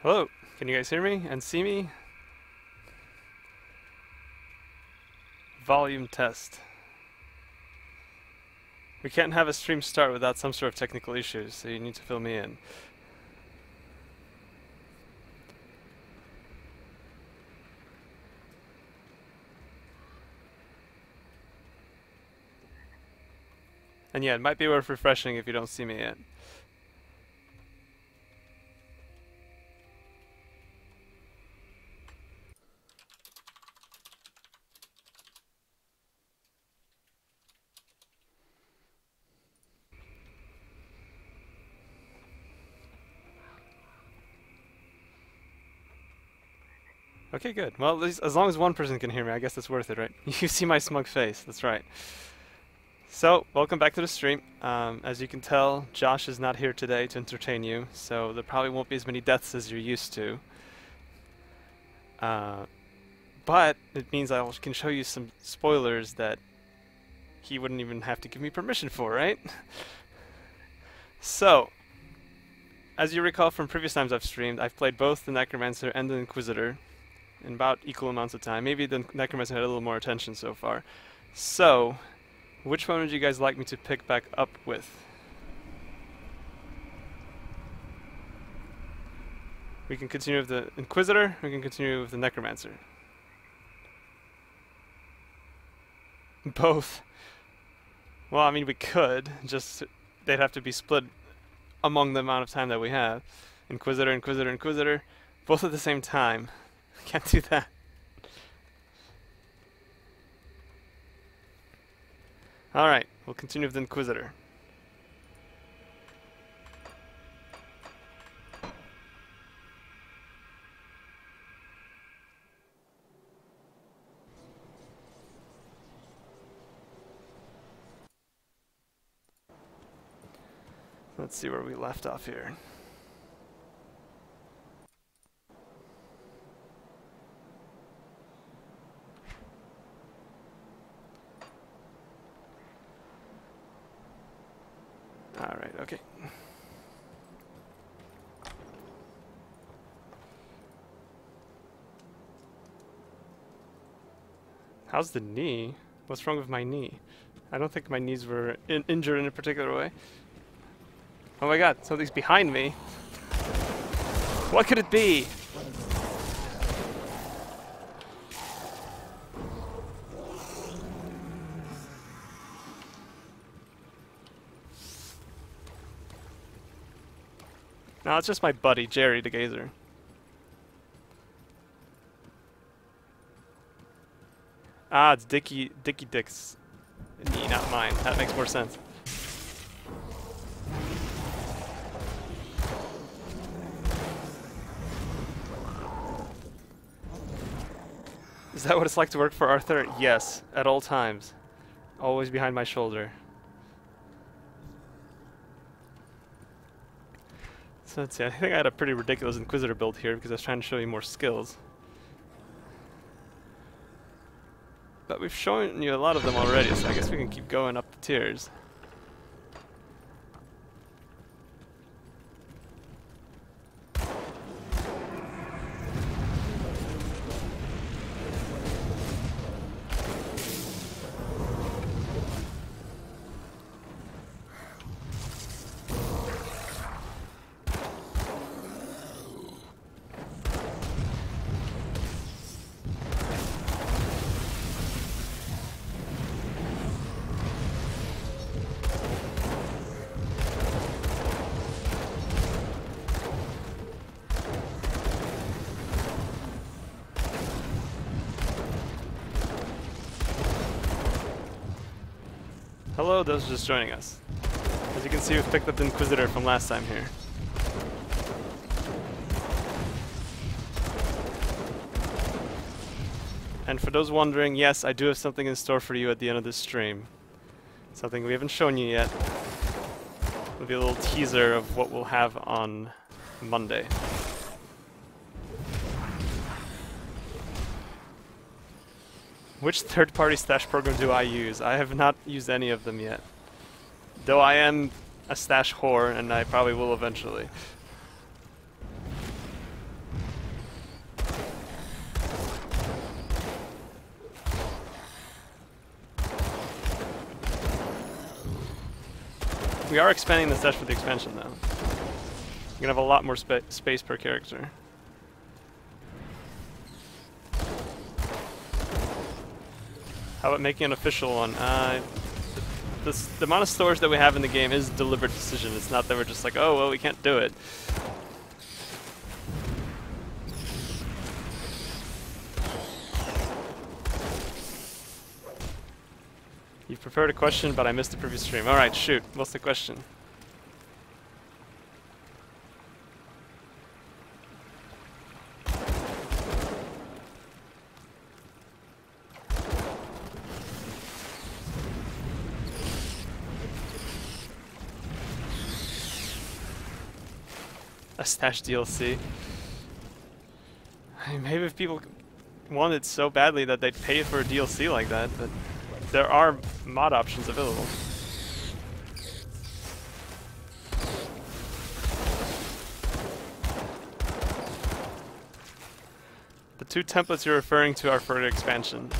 Hello, can you guys hear me and see me? Volume test. We can't have a stream start without some sort of technical issues, so you need to fill me in. And yeah, it might be worth refreshing if you don't see me yet. Okay, good. Well, at least as long as one person can hear me, I guess that's worth it, right? You see my smug face, that's right. So, welcome back to the stream. As you can tell, Josh is not here today to entertain you, so there probably won't be as many deaths as you're used to. But it means I can show you some spoilers that he wouldn't even have to give me permission for, right? So, as you recall from previous times I've streamed, I've played both the Necromancer and the Inquisitor in about equal amounts of time. Maybe the Necromancer had a little more attention so far. So, which one would you guys like me to pick back up with? We can continue with the Inquisitor, we can continue with the Necromancer. Both. Well, I mean, we could, just they'd have to be split among the amount of time that we have. Inquisitor, Inquisitor, Inquisitor, both at the same time. Can't do that. Alright, we'll continue with the Inquisitor. Let's see where we left off here. Alright, okay. How's the knee? What's wrong with my knee? I don't think my knees were injured in a particular way. Oh my god, something's behind me. What could it be? No, it's just my buddy, Jerry the Gazer. Ah, it's Dickie Dick's knee, not mine. That makes more sense. Is that what it's like to work for Arthur? Yes, at all times. Always behind my shoulder. So let's see, I think I had a pretty ridiculous Inquisitor build here because I was trying to show you more skills. But we've shown you a lot of them already, so I guess we can keep going up the tiers. Hello, those just joining us. As you can see, we've picked up the Inquisitor from last time here. And for those wondering, yes, I do have something in store for you at the end of this stream. Something we haven't shown you yet. It'll be a little teaser of what we'll have on Monday. Which third-party stash program do I use? I have not used any of them yet. Though I am a stash whore, and I probably will eventually. We are expanding the stats for the expansion, though. You're gonna have a lot more space per character. How about making an official one? The amount of storage that we have in the game is a deliberate decision. It's not that we're just like, oh, well, we can't do it. You prepared a question, but I missed the previous stream. Alright, shoot. What's the question? A stash DLC. I mean, maybe if people want it so badly that they'd pay for a DLC like that, but there are mod options available. The 2 templates you're referring to are for the expansion.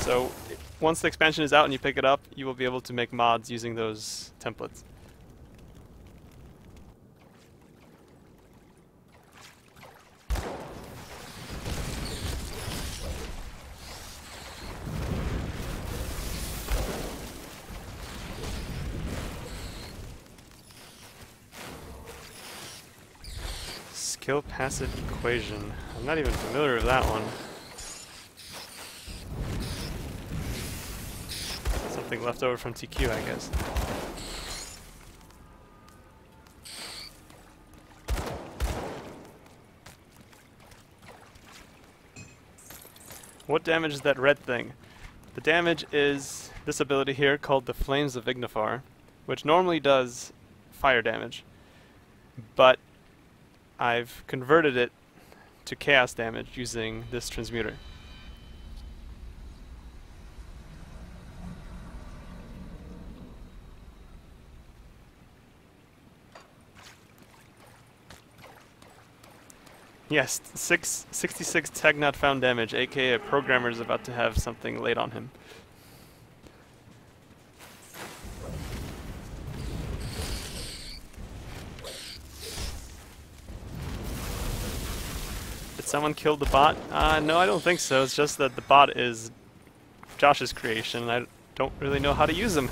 So once the expansion is out and you pick it up, you will be able to make mods using those templates. Skill passive equation. I'm not even familiar with that one. Something left over from TQ, I guess. What damage is that red thing? The damage is this ability here called the Flames of Ignifar, which normally does fire damage, but I've converted it to chaos damage using this transmuter. Yes, 66 tag not found damage, aka a programmer is about to have something laid on him. Someone killed the bot? No, I don't think so. It's just that the bot is Josh's creation, and I don't really know how to use him.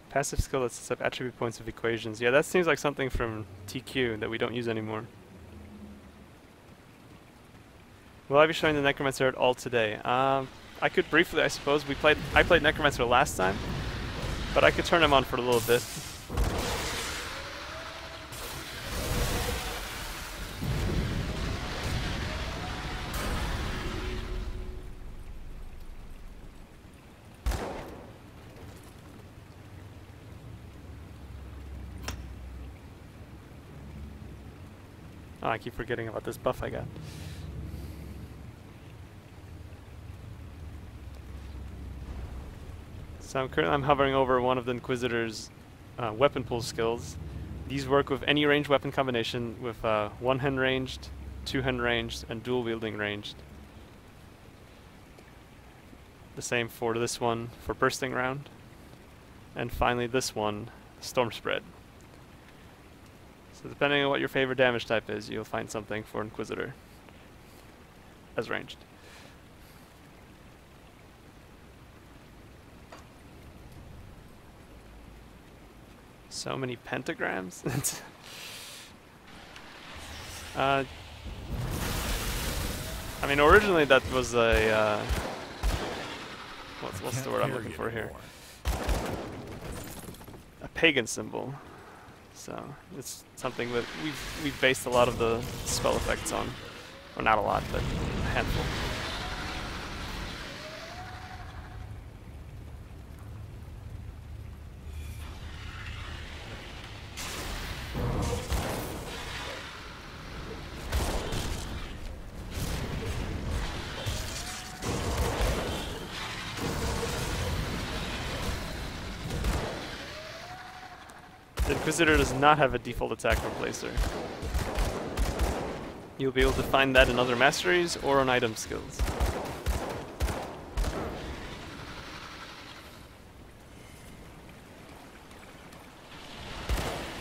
Passive skill that sets up attribute points of equations. Yeah, that seems like something from TQ that we don't use anymore. Will I be showing the Necromancer at all today? I could briefly, I suppose. I played Necromancer last time, but I could turn him on for a little bit. Oh, I keep forgetting about this buff I got. So I'm hovering over one of the Inquisitor's weapon pool skills. These work with any ranged weapon combination with one-hand ranged, two-hand ranged, and dual-wielding ranged. The same for this one for bursting round. And finally this one, storm spread. So depending on what your favorite damage type is, you'll find something for Inquisitor as ranged. So many pentagrams. I mean, originally that was a what's the word I'm looking for here? A pagan symbol. So it's something that we've based a lot of the spell effects on, or not a lot, but a handful. The Inquisitor does not have a default attack replacer. You'll be able to find that in other masteries or on item skills.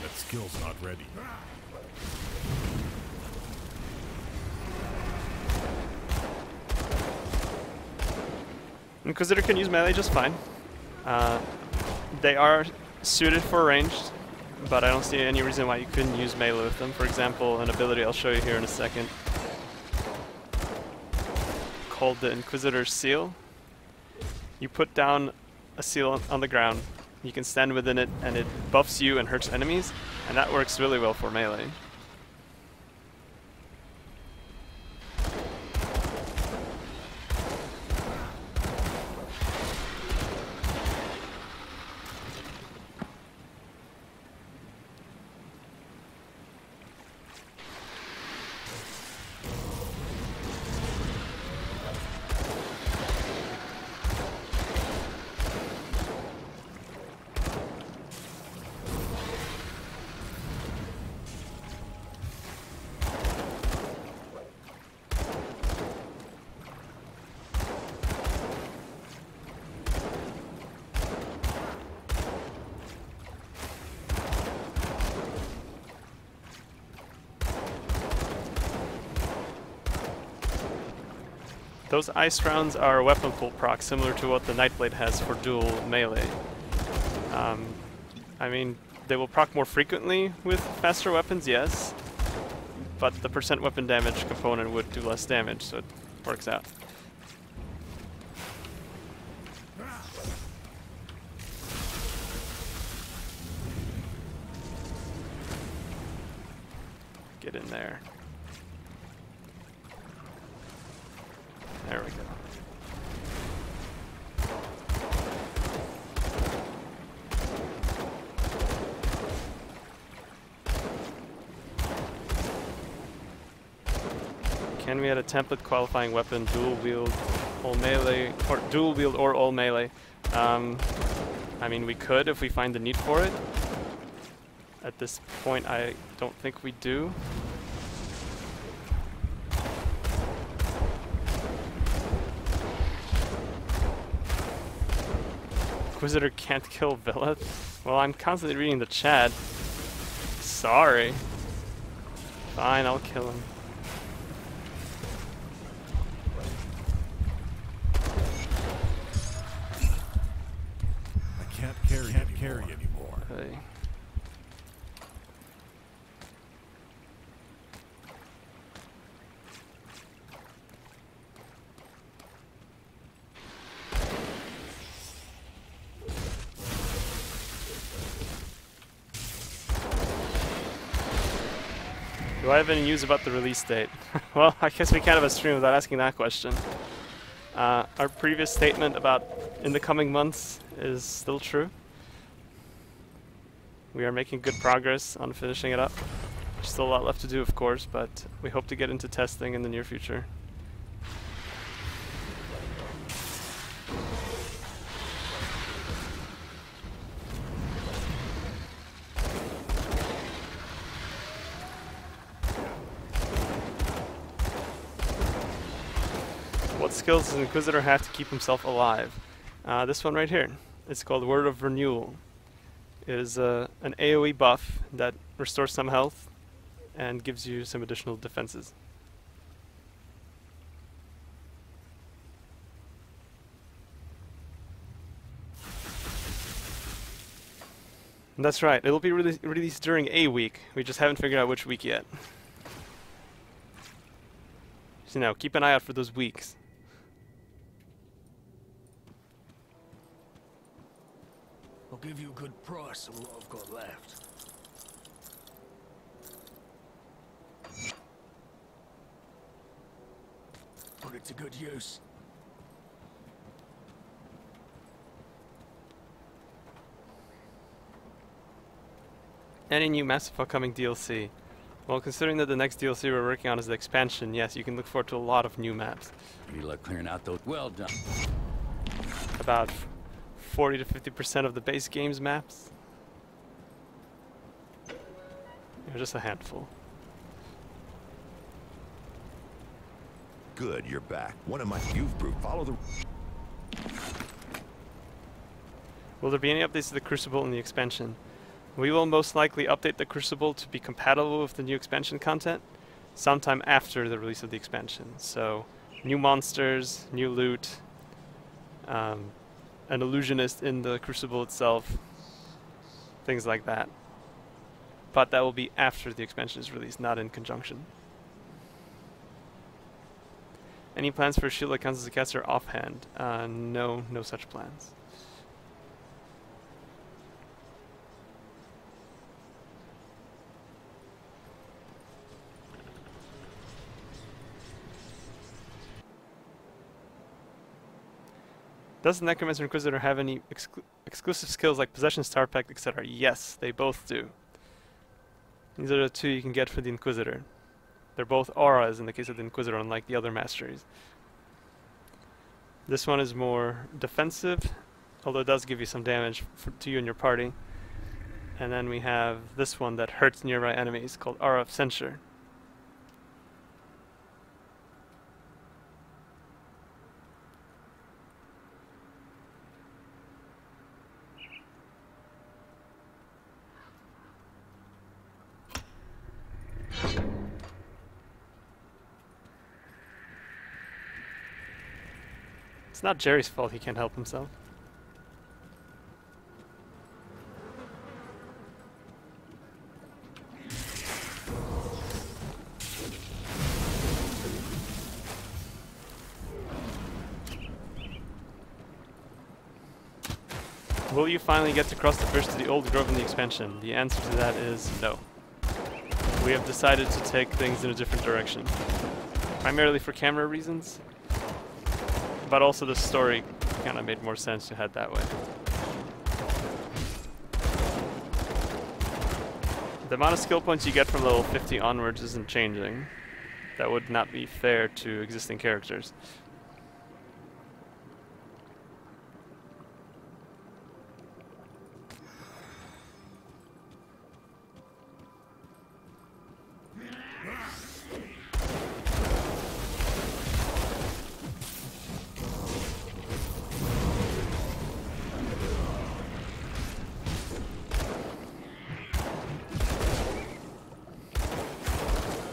That skill's not ready. Inquisitor can use melee just fine. They are suited for ranged, but I don't see any reason why you couldn't use melee with them. For example, an ability I'll show you here in a second, called the Inquisitor's Seal. You put down a seal on the ground, you can stand within it, and it buffs you and hurts enemies, and that works really well for melee. Those ice rounds are weapon pull proc, similar to what the Nightblade has for dual melee. I mean, they will proc more frequently with faster weapons, yes, but the percent weapon damage component would do less damage, so it works out. Get in there. There we go. Can we add a template qualifying weapon, dual wield, all melee, or dual wield or all melee? I mean, we could if we find the need for it. At this point, I don't think we do. Inquisitor can't kill Vileth? Well, I'm constantly reading the chat. Sorry. Fine, I'll kill him. I can't carry anymore. Okay. Do I have any news about the release date? Well, I guess we can't have a stream without asking that question. Our previous statement about in the coming months is still true. We are making good progress on finishing it up. There's still a lot left to do, of course, but we hope to get into testing in the near future. What skills does an Inquisitor have to keep himself alive? This one right here. It's called Word of Renewal. It is an AoE buff that restores some health and gives you some additional defenses. And that's right, it'll be released during a week. We just haven't figured out which week yet. So now, keep an eye out for those weeks. I'll give you a good price on what I've got left. Put it to good use. Any new massive upcoming DLC? Well, considering that the next DLC we're working on is the expansion, yes, you can look forward to a lot of new maps. Pretty luck clearing out those. Well done. About 40 to 50% of the base game's maps. Just a handful. Good, you're back. One of my... You've proved. Follow the... Will there be any updates to the Crucible in the expansion? We will most likely update the Crucible to be compatible with the new expansion content sometime after the release of the expansion. So, new monsters, new loot, an Illusionist in the Crucible itself, things like that. But that will be after the expansion is released, not in conjunction. Any plans for a shield that counts as a caster offhand? No such plans. Does the Necromancer and Inquisitor have any exclusive skills like Possession, Star Pact, etc.? Yes, they both do. These are the two you can get for the Inquisitor. They're both auras in the case of the Inquisitor, unlike the other masteries. This one is more defensive, although it does give you some damage to you and your party. And then we have this one that hurts nearby enemies, called Aura of Censure. It's not Jerry's fault he can't help himself. Will you finally get to cross the bridge to the old grove in the expansion? The answer to that is no. We have decided to take things in a different direction. Primarily for camera reasons, but also the story kind of made more sense to head that way. The amount of skill points you get from level 50 onwards isn't changing. That would not be fair to existing characters.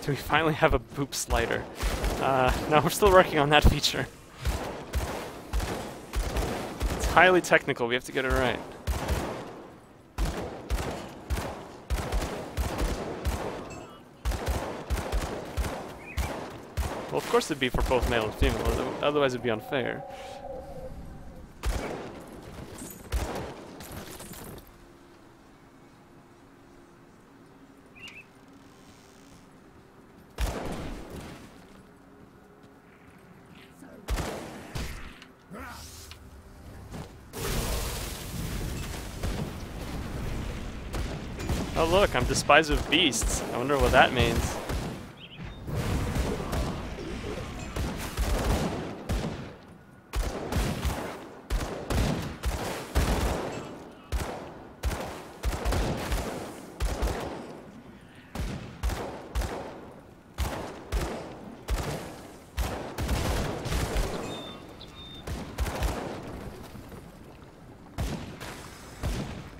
Do we finally have a boop slider? No, we're still working on that feature. It's highly technical, we have to get it right. Well, of course it'd be for both male and female, otherwise it'd be unfair. Oh look, I'm despised with beasts. I wonder what that means.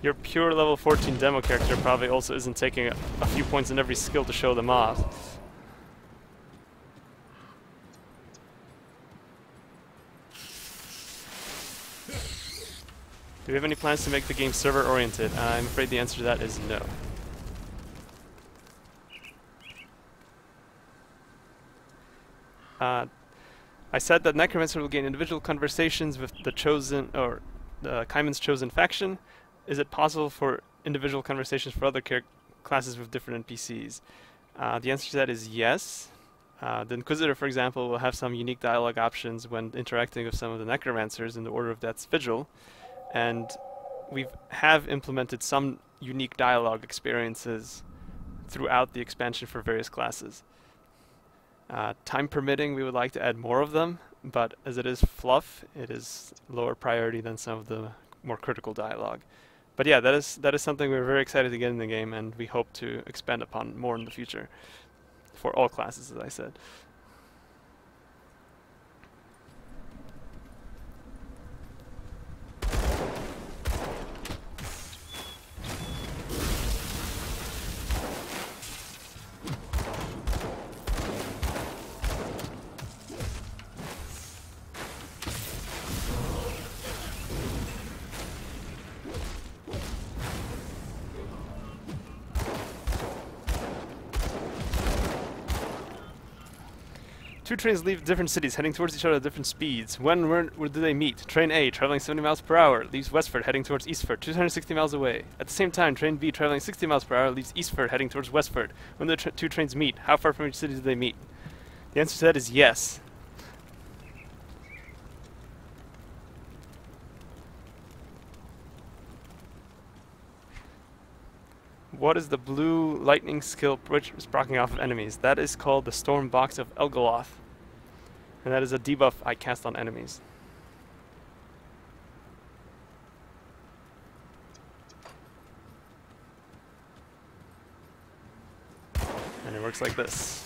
Your pure level 14 demo character probably also isn't taking a few points in every skill to show them off. Do we have any plans to make the game server-oriented? I'm afraid the answer to that is no. I said that Necromancer will gain individual conversations with the chosen, or Kaiman's chosen faction. Is it possible for individual conversations for other classes with different NPCs? The answer to that is yes. The Inquisitor, for example, will have some unique dialogue options when interacting with some of the Necromancers in the Order of Death's Vigil, and we have implemented some unique dialogue experiences throughout the expansion for various classes. Time permitting, we would like to add more of them, but as it is fluff, it is lower priority than some of the more critical dialogue. But yeah, that is something we're very excited to get in the game, and we hope to expand upon more in the future for all classes, as I said. Two trains leave different cities, heading towards each other at different speeds. Where do they meet? Train A, traveling 70 miles per hour, leaves Westford, heading towards Eastford, 260 miles away. At the same time, Train B, traveling 60 miles per hour, leaves Eastford, heading towards Westford. When the two trains meet, how far from each city do they meet? The answer to that is yes. What is the blue lightning skill which is proccing off of enemies? That is called the Storm Box of Elgoloth. And that is a debuff I cast on enemies. And it works like this.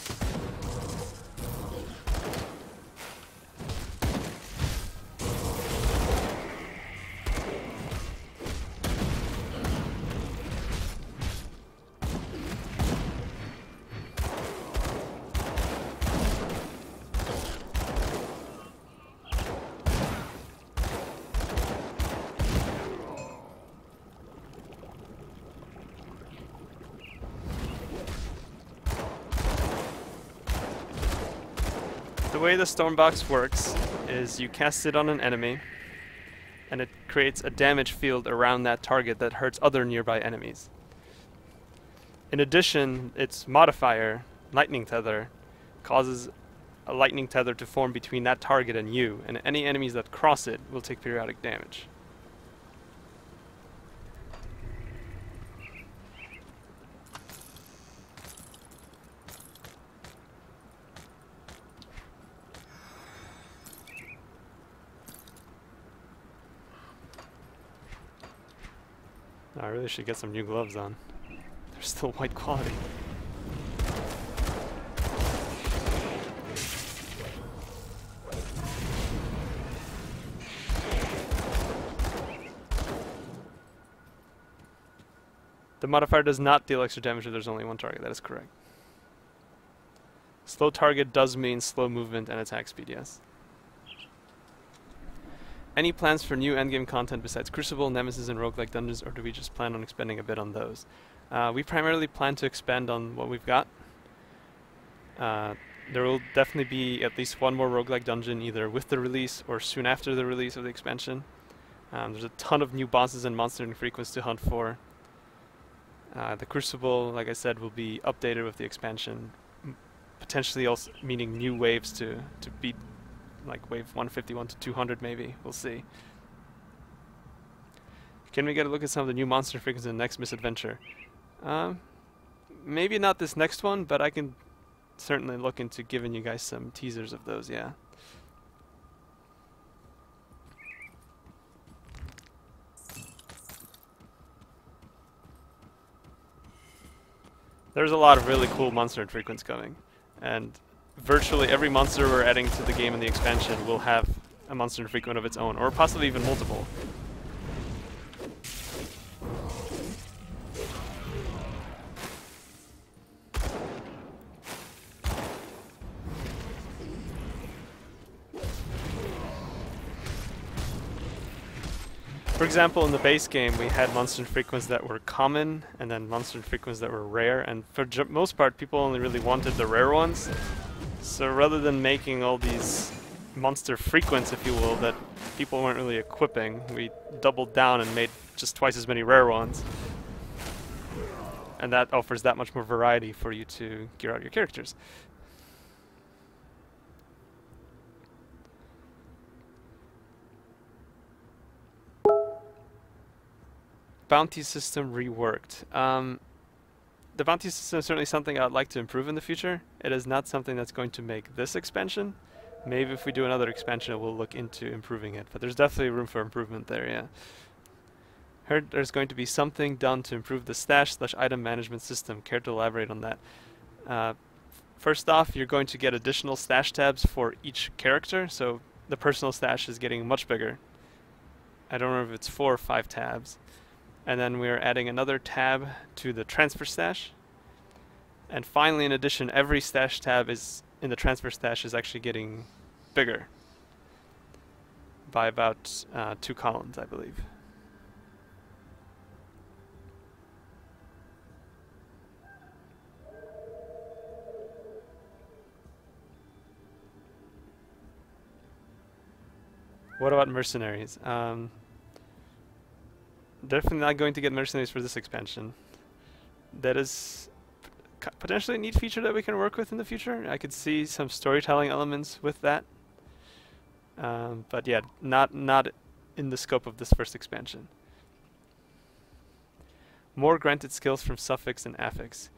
The way the Stormbox works is you cast it on an enemy, and it creates a damage field around that target that hurts other nearby enemies. In addition, its modifier, Lightning Tether, causes a lightning tether to form between that target and you, and any enemies that cross it will take periodic damage. I really should get some new gloves on. They're still white quality. The modifier does not deal extra damage if there's only one target, that is correct. Slow target does mean slow movement and attack speed, yes. Any plans for new endgame content besides Crucible, Nemesis, and roguelike dungeons, or do we just plan on expanding a bit on those? We primarily plan to expand on what we've got. There will definitely be at least one more roguelike dungeon, either with the release or soon after the release of the expansion. There's a ton of new bosses and monster infrequents to hunt for. The Crucible, like I said, will be updated with the expansion, potentially also meaning new waves to beat, like wave 151 to 200 maybe. We'll see. Can we get a look at some of the new monster frequencies in the next misadventure? Maybe not this next one, but I can certainly look into giving you guys some teasers of those, yeah. There's a lot of really cool monster infrequents coming, and virtually every monster we're adding to the game in the expansion will have a monster infrequent of its own, or possibly even multiple. For example, in the base game, we had monster frequencies that were common, and then monster frequencies that were rare, and for most part, people only really wanted the rare ones. So rather than making all these monster frequents, if you will, that people weren't really equipping, we doubled down and made just twice as many rare ones. And that offers that much more variety for you to gear out your characters. Bounty system reworked. The bounty system is certainly something I'd like to improve in the future. It is not something that's going to make this expansion. Maybe if we do another expansion, we'll look into improving it. But there's definitely room for improvement there, yeah. Heard there's going to be something done to improve the stash/item management system. Care to elaborate on that? First off, you're going to get additional stash tabs for each character. So the personal stash is getting much bigger. I don't remember if it's 4 or 5 tabs. And then we're adding another tab to the transfer stash. And finally, in addition, every stash tab is in the transfer stash is actually getting bigger by about 2 columns, I believe. What about Mercenaries? Definitely not going to get Mercenaries for this expansion. That is potentially a neat feature that we can work with in the future. I could see some storytelling elements with that. But yeah, not in the scope of this first expansion. More granted skills from suffix and affix.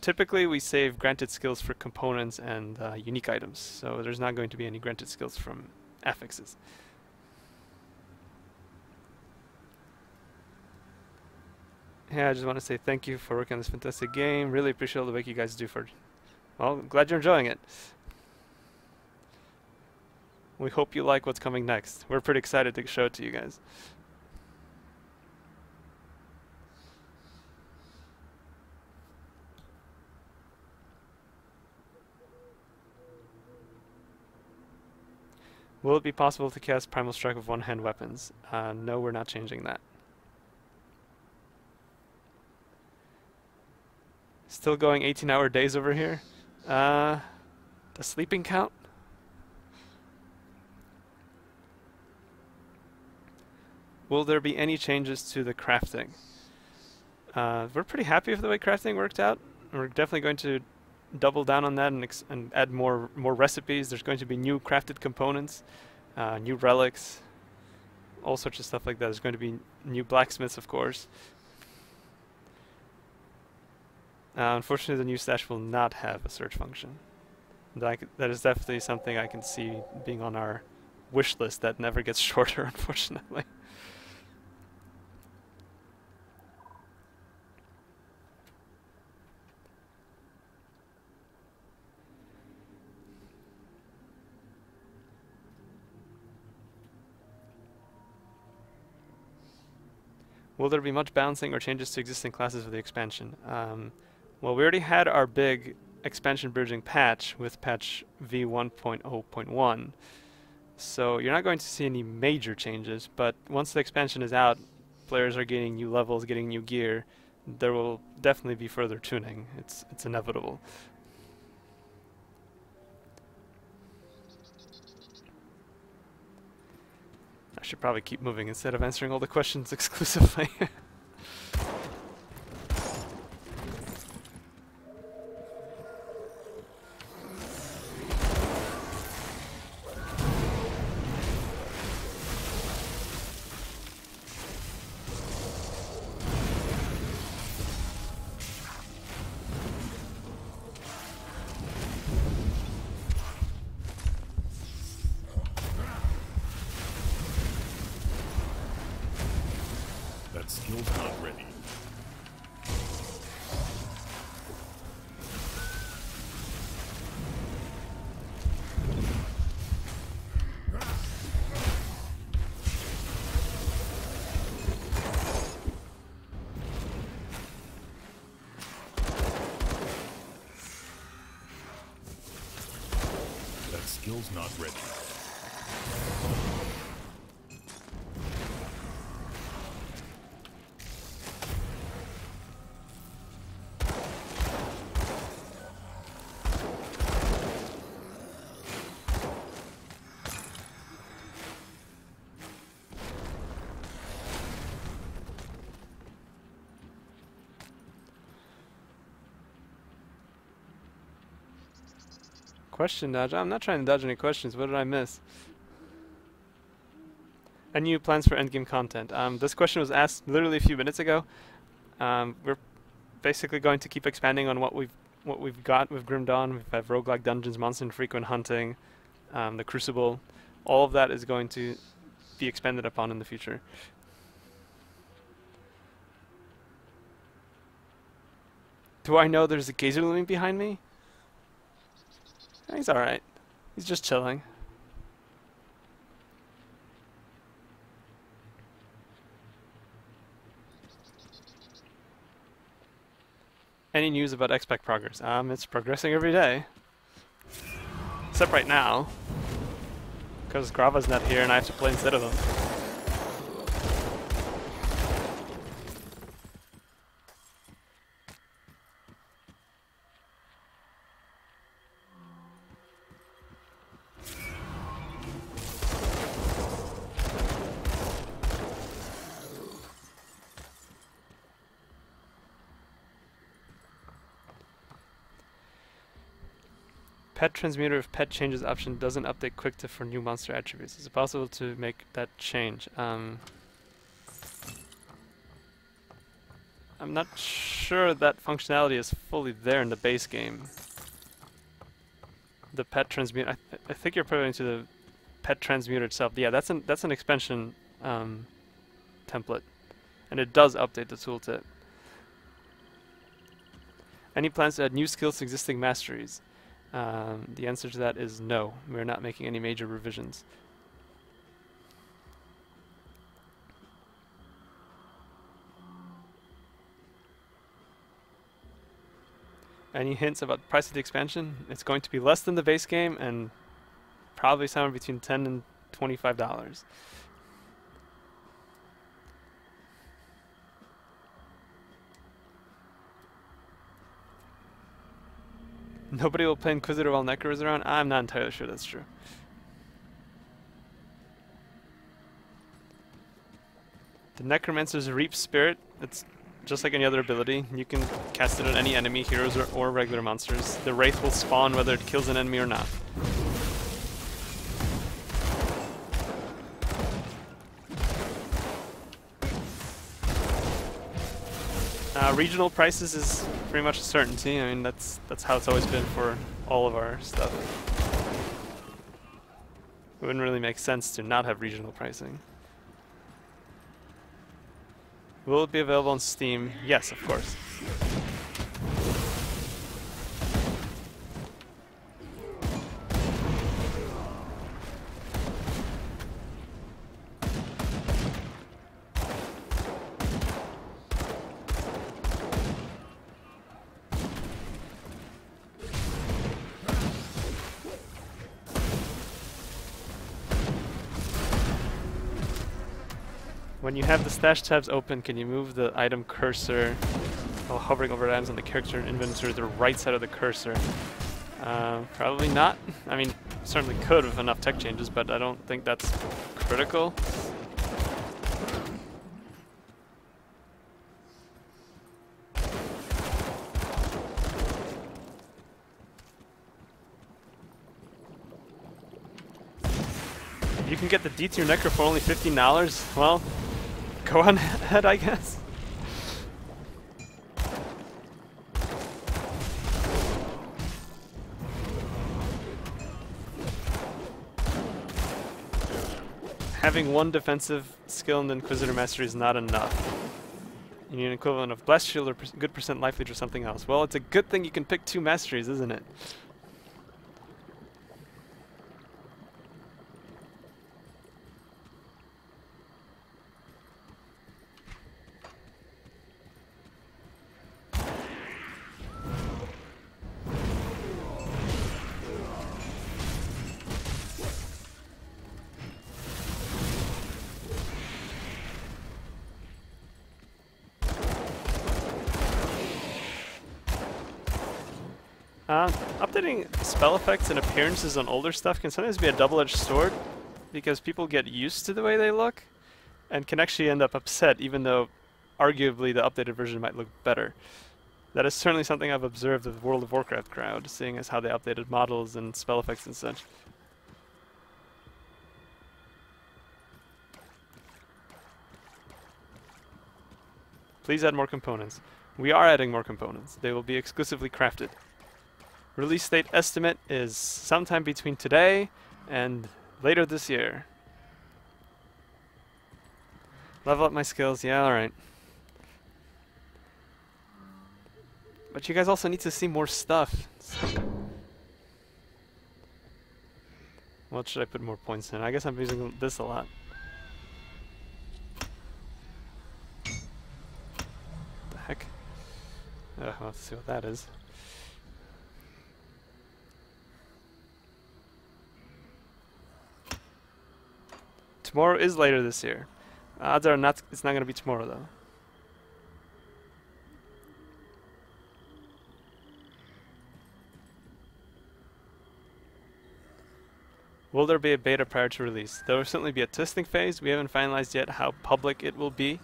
Typically we save granted skills for components and unique items, so there's not going to be any granted skills from affixes. Yeah, I just want to say thank you for working on this fantastic game. Really appreciate all the work you guys do for... Well, glad you're enjoying it. We hope you like what's coming next. We're pretty excited to show it to you guys. Will it be possible to cast Primal Strike with one-hand weapons? No, we're not changing that. Still going 18-hour days over here. Does sleeping count? Will there be any changes to the crafting? We're pretty happy with the way crafting worked out. We're definitely going to double down on that and add more recipes. There's going to be new crafted components, new relics, all sorts of stuff like that. There's going to be new blacksmiths, of course. Unfortunately, the new stash will not have a search function. That is definitely something I can see being on our wish list that never gets shorter, unfortunately. Will there be much balancing or changes to existing classes with the expansion? Well, we already had our big expansion bridging patch with patch v1.0.1, so you're not going to see any major changes, but once the expansion is out, players are gaining new levels, getting new gear, there will definitely be further tuning. It's inevitable. I should probably keep moving instead of answering all the questions exclusively. Skill's not ready. That skill's not ready. Question dodge? I'm not trying to dodge any questions. What did I miss? Any plans for endgame content? This question was asked literally a few minutes ago. We're basically going to keep expanding on what we've got with Grim Dawn. We have roguelike dungeons, monster and frequent hunting, the Crucible. All of that is going to be expanded upon in the future. Do I know there's a gazer looming behind me? He's alright. He's just chilling. Any news about X-Pac progress? It's progressing every day. Except right now. Because Grava's not here and I have to play instead of him. Pet Transmuter, if pet changes option doesn't update quick to for new monster attributes. Is it possible to make that change? I'm not sure that functionality is fully there in the base game. The Pet Transmuter, I think you're probably into the Pet Transmuter itself. Yeah, that's an expansion template, and it does update the tooltip. Any plans to add new skills to existing masteries? The answer to that is no. We're not making any major revisions. Any hints about the price of the expansion? It's going to be less than the base game and probably somewhere between $10 and $25. Nobody will play Inquisitor while Necro is around? I'm not entirely sure that's true. The Necromancer's Reap Spirit, it's just like any other ability. You can cast it on any enemy, heroes or regular monsters. The Wraith will spawn whether it kills an enemy or not. Regional prices is pretty much a certainty. I mean, that's how it's always been for all of our stuff. It wouldn't really make sense to not have regional pricing. Will it be available on Steam? Yes, of course. When you have the stash tabs open, can you move the item cursor while hovering over items on the character inventory to the right side of the cursor? Probably not. I mean, certainly could with enough tech changes, but I don't think that's critical. You can get the D-tier Necro for only $15. Well, go on ahead, I guess. Having one defensive skill in the Inquisitor Mastery is not enough. You need an equivalent of Blast Shield or good percent life lead or something else. Well, it's a good thing you can pick 2 masteries, isn't it? Updating spell effects and appearances on older stuff can sometimes be a double-edged sword, because people get used to the way they look and can actually end up upset, even though arguably the updated version might look better. That is certainly something I've observed with the World of Warcraft crowd, seeing as how they updated models and spell effects and such. Please add more components. We are adding more components. They will be exclusively crafted. Release date estimate is sometime between today and later this year. Level up my skills, yeah, alright. But you guys also need to see more stuff. What should I put more points in? I guess I'm using this a lot. The heck? I'll have to see what that is. Tomorrow is later this year. Odds are not. It's not going to be tomorrow though. Will there be a beta prior to release? There will certainly be a testing phase. We haven't finalized yet how public it will be.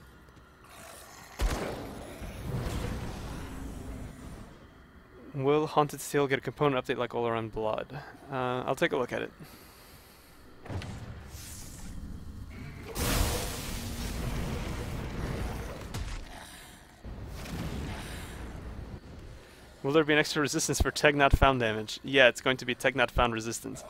Will Haunted Steel get a component update like All Around Blood? I'll take a look at it. Will there be an extra resistance for Tech Not Found damage? Yeah, it's going to be Tech Not Found resistance.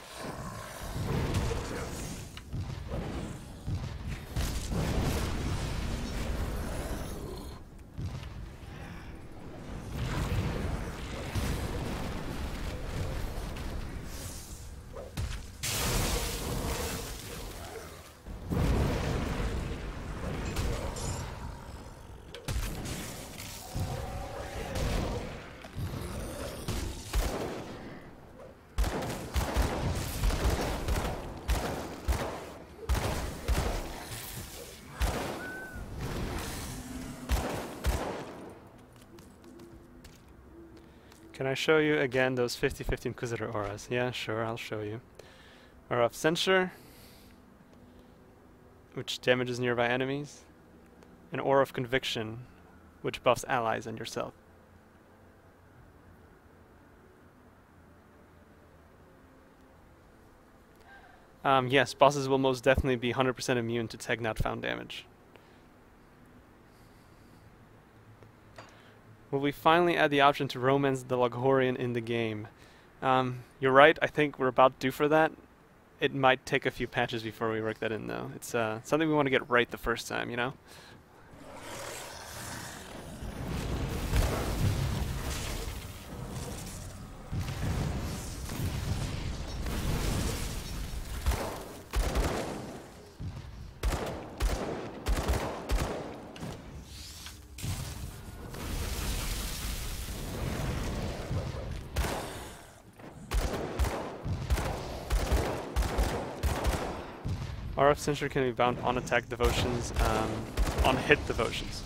Can I show you again those 50-50 Inquisitor auras? Yeah, sure, I'll show you. Aura of Censure, which damages nearby enemies. An Aura of Conviction, which buffs allies and yourself. Yes, bosses will most definitely be 100% immune to Tech Not Found damage. Will we finally add the option to romance the Loghorian in the game? You're right, I think we're about due for that. It might take a few patches before we work that in though. It's something we want to get right the first time, you know? RF Censure can be bound on attack devotions, on hit devotions.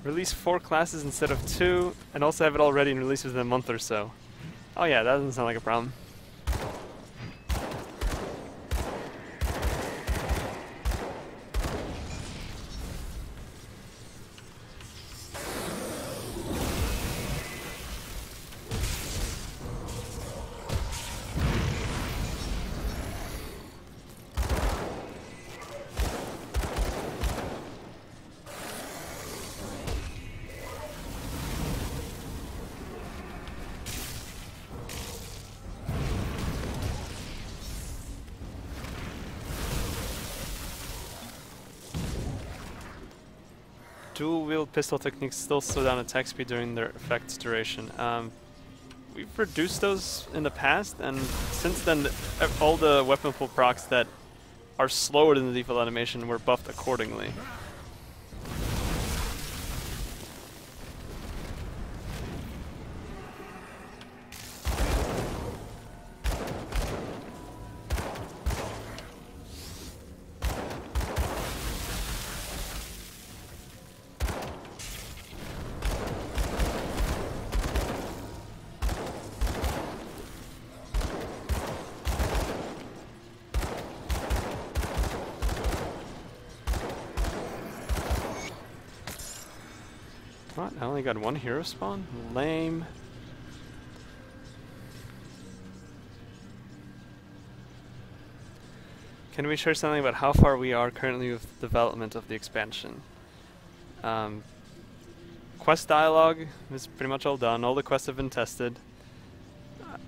Release 4 classes instead of 2, and also have it all ready and released within a month or so. Oh yeah, that doesn't sound like a problem. Dual-wield pistol techniques still slow down attack speed during their effect's duration. We've reduced those in the past, and since then, all the weapon pull procs that are slower than the default animation were buffed accordingly. What? I only got one hero spawn? Lame. Can we share something about how far we are currently with development of the expansion? Quest dialogue is pretty much all done. All the quests have been tested.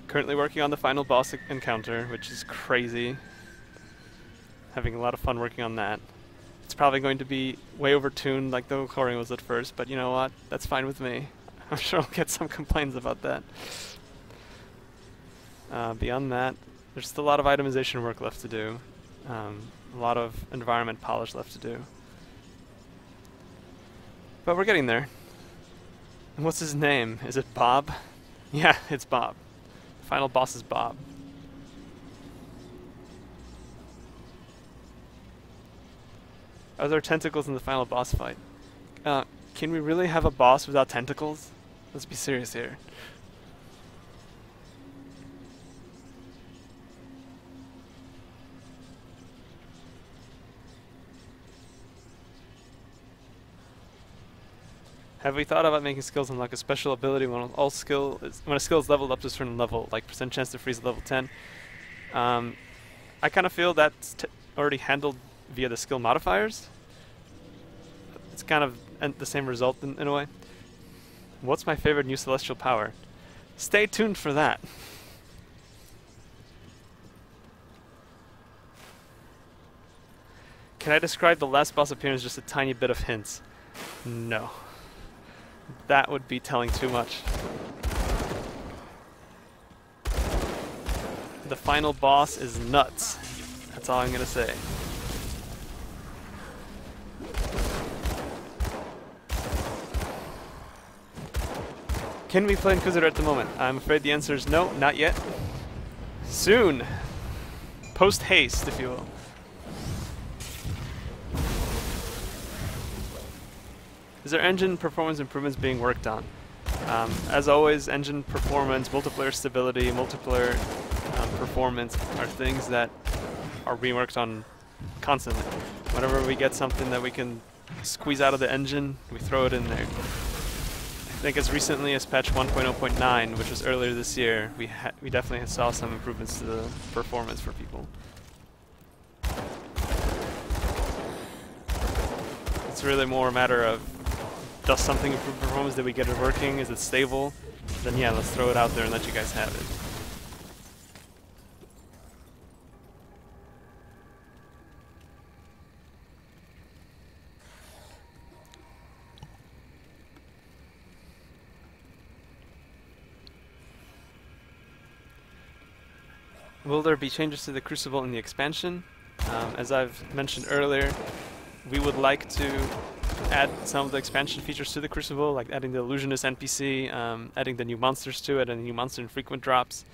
Currently working on the final boss encounter, which is crazy. Having a lot of fun working on that. It's probably going to be way overtuned like the recording was at first, but you know what? That's fine with me. I'm sure I'll get some complaints about that. Beyond that, there's still a lot of itemization work left to do. A lot of environment polish left to do. But we're getting there. And what's his name? Is it Bob? Yeah, it's Bob. The final boss is Bob. Are there tentacles in the final boss fight? Can we really have a boss without tentacles? Let's be serious here. Have we thought about making skills unlock a special ability when a skill is leveled up to a certain level, like percent chance to freeze at level 10? I kind of feel that's already handled via the skill modifiers. It's kind of the same result in a way. What's my favorite new celestial power? Stay tuned for that. Can I describe the last boss appearance just a tiny bit of hints? No. That would be telling too much. The final boss is nuts. That's all I'm gonna say. Can we play Inquisitor at the moment? I'm afraid the answer is no, not yet. Soon. Post haste, if you will. Is there engine performance improvements being worked on? As always, engine performance, multiplayer stability, multiplayer performance are things that are being worked on constantly. Whenever we get something that we can squeeze out of the engine, we throw it in there. I think as recently as patch 1.0.9, which was earlier this year, we definitely saw some improvements to the performance for people. It's really more a matter of, does something improve performance? Did we get it working? Is it stable? Then yeah, let's throw it out there and let you guys have it. Will there be changes to the Crucible in the expansion? As I've mentioned earlier, we would like to add some of the expansion features to the Crucible, like adding the Illusionist NPC, adding the new monsters to it, and the new monster infrequent drops.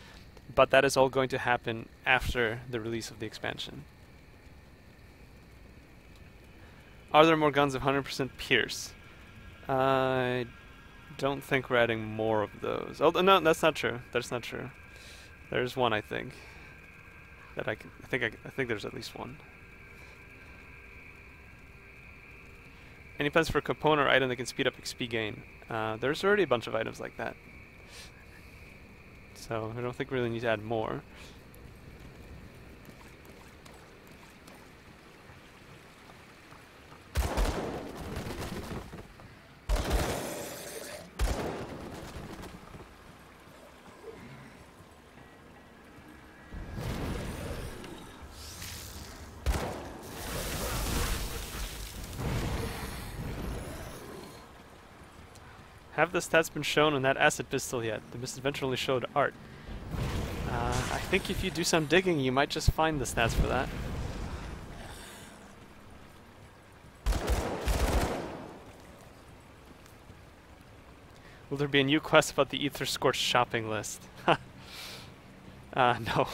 But that is all going to happen after the release of the expansion. Are there more guns of 100% Pierce? I don't think we're adding more of those. Oh no, that's not true. That's not true. There's one, I think. That I think there's at least one. Any plans for a component or item that can speed up XP gain? There's already a bunch of items like that. So I don't think we really need to add more. Have the stats been shown on that acid pistol yet? The misadventure only showed art. I think if you do some digging, you might just find the stats for that. Will there be a new quest about the Ether Scorched shopping list? No.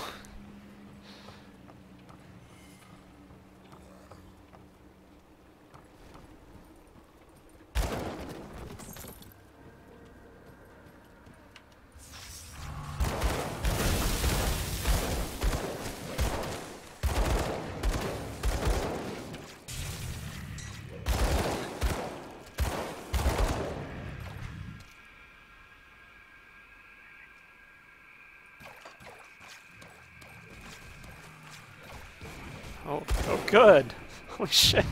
Oh good. Holy shit.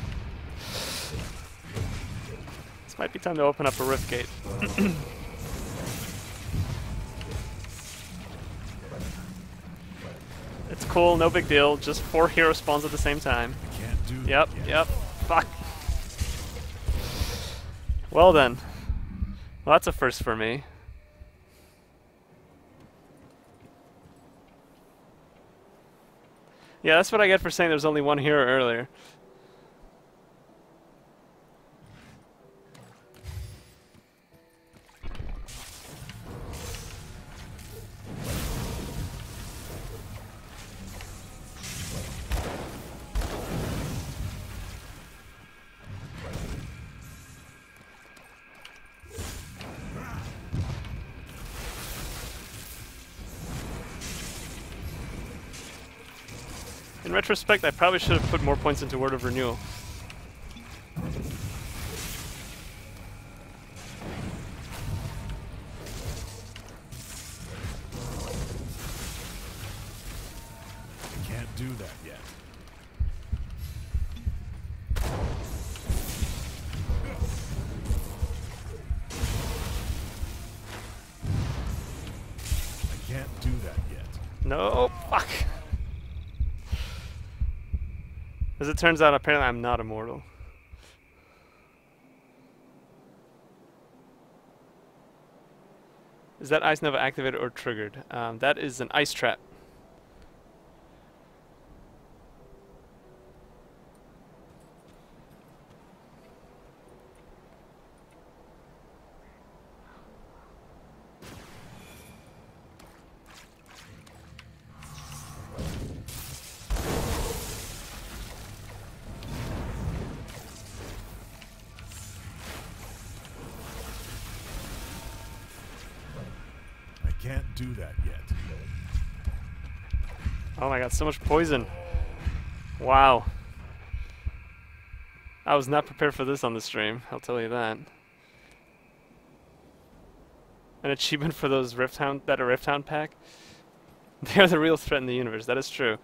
This might be time to open up a rift gate. It's cool, no big deal. Just 4 hero spawns at the same time. Can't do Yep, that yet. yep. Fuck. Well then. Well, that's a first for me. Yeah, that's what I get for saying there's only one hero earlier. In retrospect, I probably should have put more points into Word of Renewal. Can't do that yet. I can't do that yet. No, fuck. As it turns out, apparently I'm not immortal. Is that ice nova activated or triggered? That is an ice trap. Can't do that yet. Oh my god, so much poison. Wow. I was not prepared for this on the stream, I'll tell you that. An achievement for those Rift Hound, that Rift Hound pack? They are the real threat in the universe, that is true.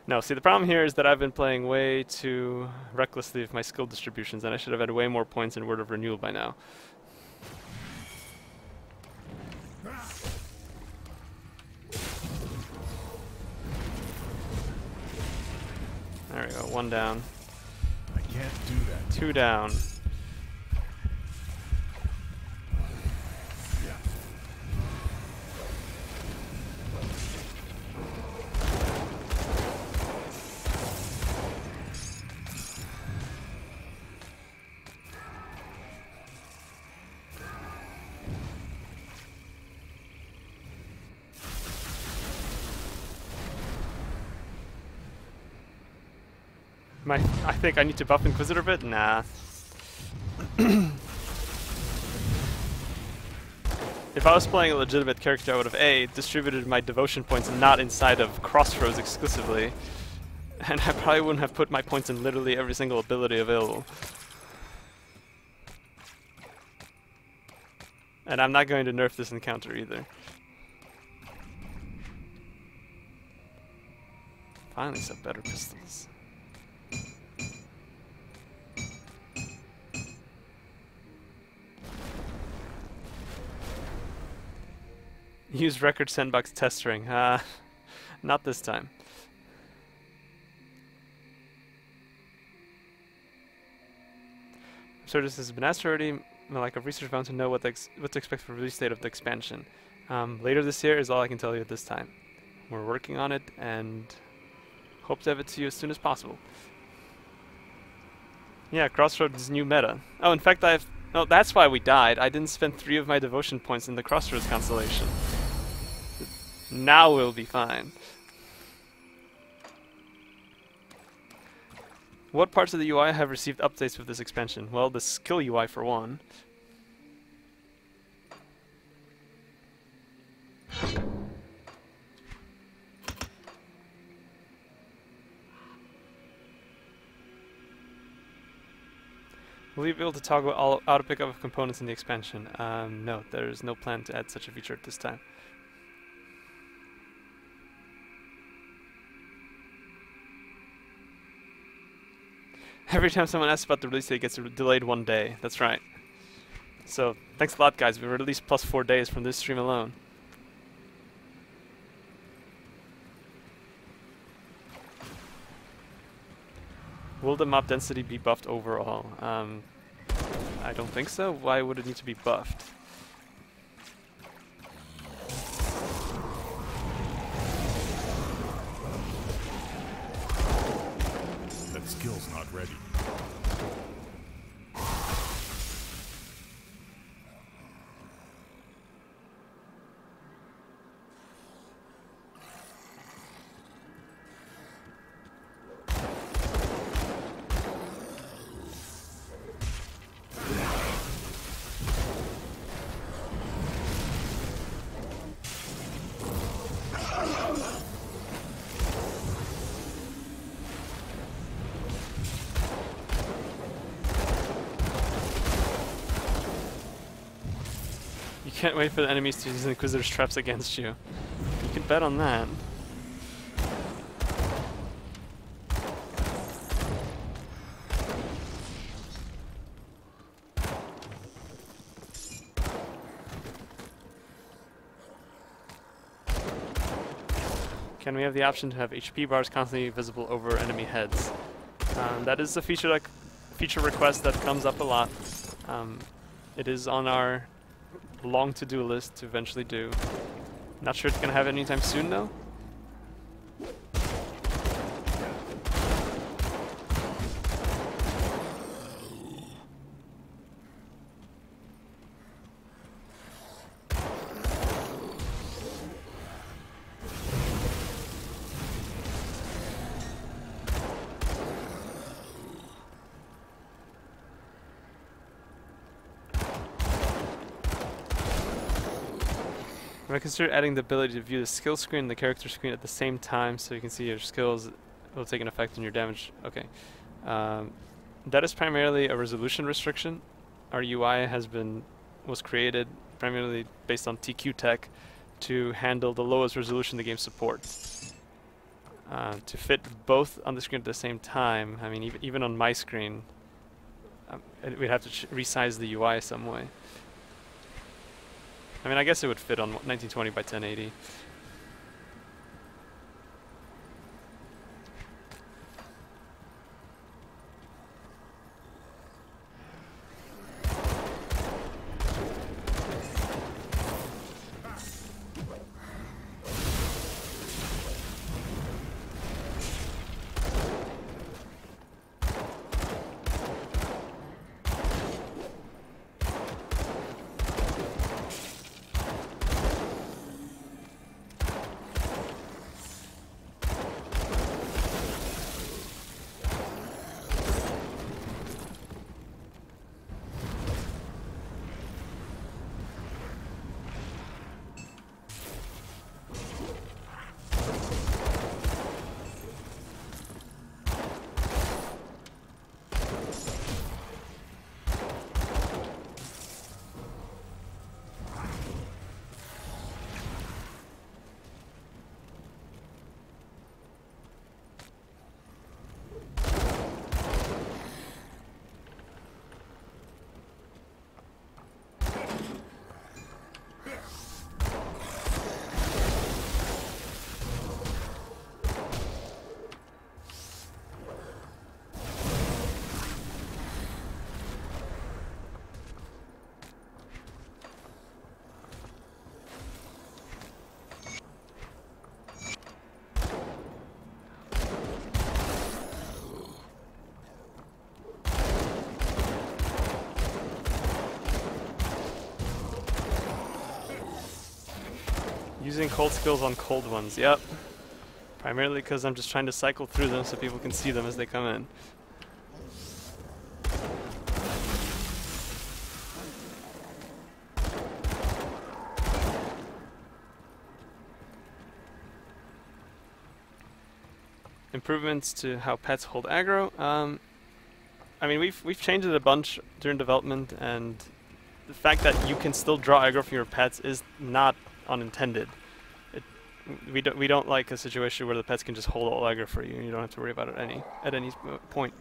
No, see the problem here is that I've been playing way too recklessly with my skill distributions and I should have had way more points in Word of Renewal by now. There we go, 1 down. I can't do that. 2 down. I think I need to buff Inquisitor a bit? Nah. If I was playing a legitimate character, I would have A, distributed my devotion points not inside of Crossroads exclusively, and I probably wouldn't have put my points in literally every single ability available. And I'm not going to nerf this encounter either. Finally some better pistols. Use record sandbox test string. Not this time. So this has been asked already. Like a research found to know what to expect for the release date of the expansion. Later this year is all I can tell you at this time. We're working on it and hope to have it to you as soon as possible. Yeah, Crossroads new meta. Oh, in fact, no, that's why we died. I didn't spend 3 of my devotion points in the Crossroads constellation. Now we'll be fine. What parts of the UI have received updates with this expansion? Well, the skill UI for one. Will you be able to toggle auto pickup of components in the expansion? No, there is no plan to add such a feature at this time. Every time someone asks about the release date, it gets delayed 1 day. That's right. So, thanks a lot, guys. We released plus 4 days from this stream alone. Will the mob density be buffed overall? I don't think so. Why would it need to be buffed? That skill's not ready. can't wait for the enemies to use Inquisitor's traps against you. You can bet on that. Can we have the option to have HP bars constantly visible over enemy heads? That is a feature request that comes up a lot. It is on our long to-do list to eventually do. Not sure it's gonna have it anytime soon though. I consider adding the ability to view the skill screen and the character screen at the same time, so you can see your skills will take an effect on your damage. Okay, that is primarily a resolution restriction. Our UI was created primarily based on TQ tech to handle the lowest resolution the game supports. To fit both on the screen at the same time, I mean, even on my screen, we'd have to resize the UI some way. I mean, I guess it would fit on 1920 by 1080. Using cold skills on cold ones, yep. Primarily because I'm just trying to cycle through them so people can see them as they come in. Improvements to how pets hold aggro. I mean, we've changed it a bunch during development, and the fact that you can still draw aggro from your pets is not unintended. We don't like a situation where the pets can just hold all aggro for you and you don't have to worry about it at any point.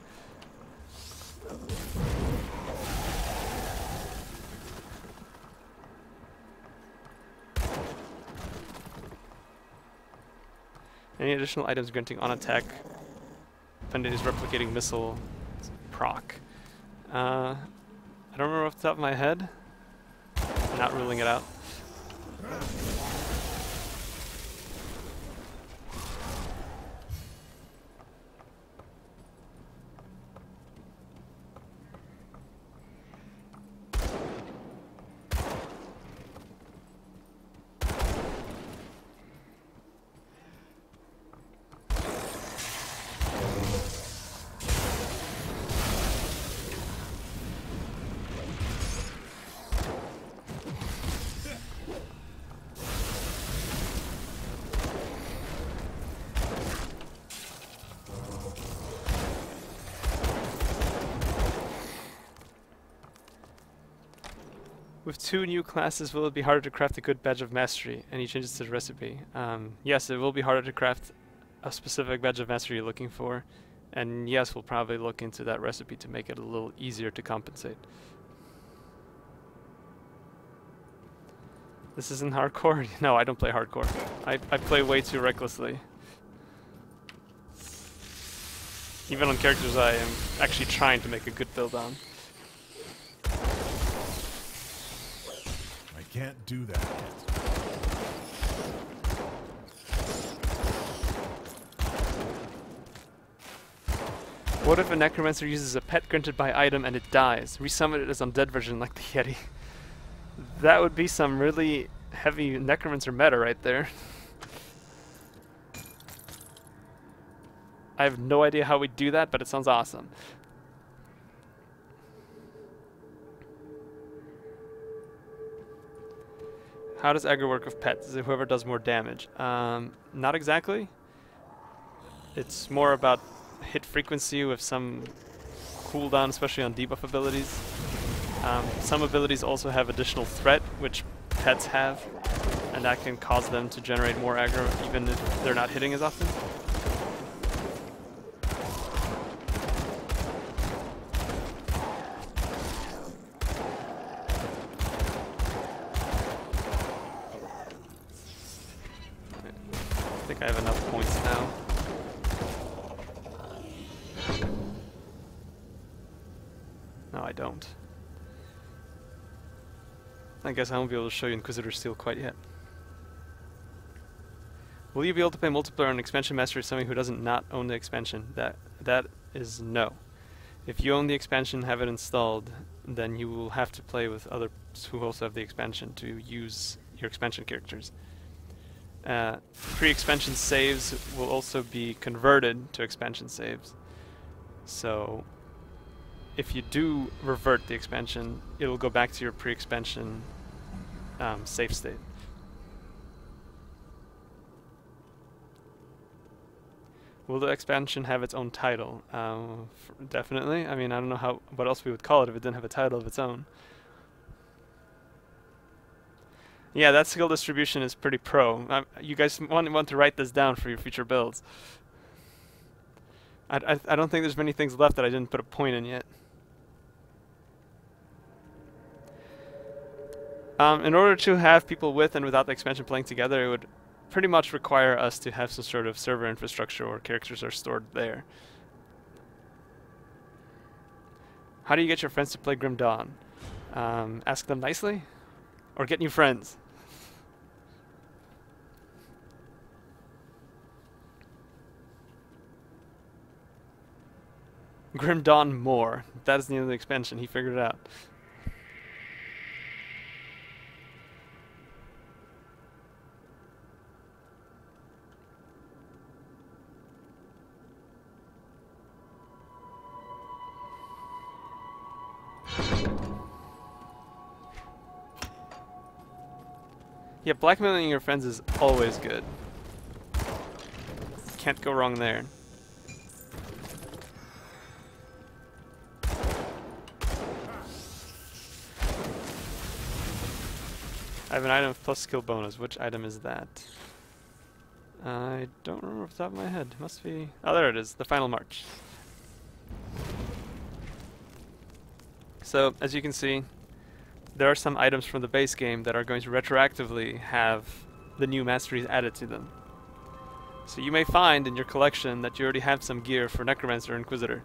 Any additional items granting on attack Pendi's replicating missile proc. I don't remember off the top of my head. I'm not ruling it out. With 2 new classes, will it be harder to craft a good badge of mastery? Any changes to the recipe? Yes, it will be harder to craft a specific badge of mastery you're looking for. And yes, we'll probably look into that recipe to make it a little easier to compensate. This isn't hardcore? No, I don't play hardcore. I play way too recklessly. Even on characters I am actually trying to make a good build on. I can't do that yet. What if a Necromancer uses a pet granted by item and it dies? Resummon it as undead version like the Yeti. That would be some really heavy Necromancer meta right there. I have no idea how we do that, but it sounds awesome. How does aggro work with pets? Is it whoever does more damage? Not exactly. It's more about hit frequency with some cooldown, especially on debuff abilities. Some abilities also have additional threat, which pets have, and that can cause them to generate more aggro even if they're not hitting as often. I think I have enough points now. No, I don't. I guess I won't be able to show you Inquisitor Steel quite yet. Will you be able to play multiplayer on Expansion Master with somebody who doesn't not own the expansion? That is no. If you own the expansion and have it installed, then you will have to play with others who also have the expansion to use your expansion characters. Pre-expansion saves will also be converted to expansion saves. So if you do revert the expansion, it will go back to your pre-expansion save state. Will the expansion have its own title? Definitely. I mean, I don't know what else we would call it if it didn't have a title of its own. Yeah, that skill distribution is pretty pro. You guys want to write this down for your future builds. I don't think there's many things left that I didn't put a point in yet. In order to have people with and without the expansion playing together, it would pretty much require us to have some sort of server infrastructure where characters are stored there. How do you get your friends to play Grim Dawn? Ask them nicely? Or get new friends? Grim Dawn more. That is the name of the expansion. He figured it out. Yeah, blackmailing your friends is always good. Can't go wrong there. I have an item with plus skill bonus. Which item is that? I don't remember off the top of my head. Must be... Oh, there it is. The Final March. So, as you can see, there are some items from the base game that are going to retroactively have the new masteries added to them. So you may find in your collection that you already have some gear for Necromancer or Inquisitor.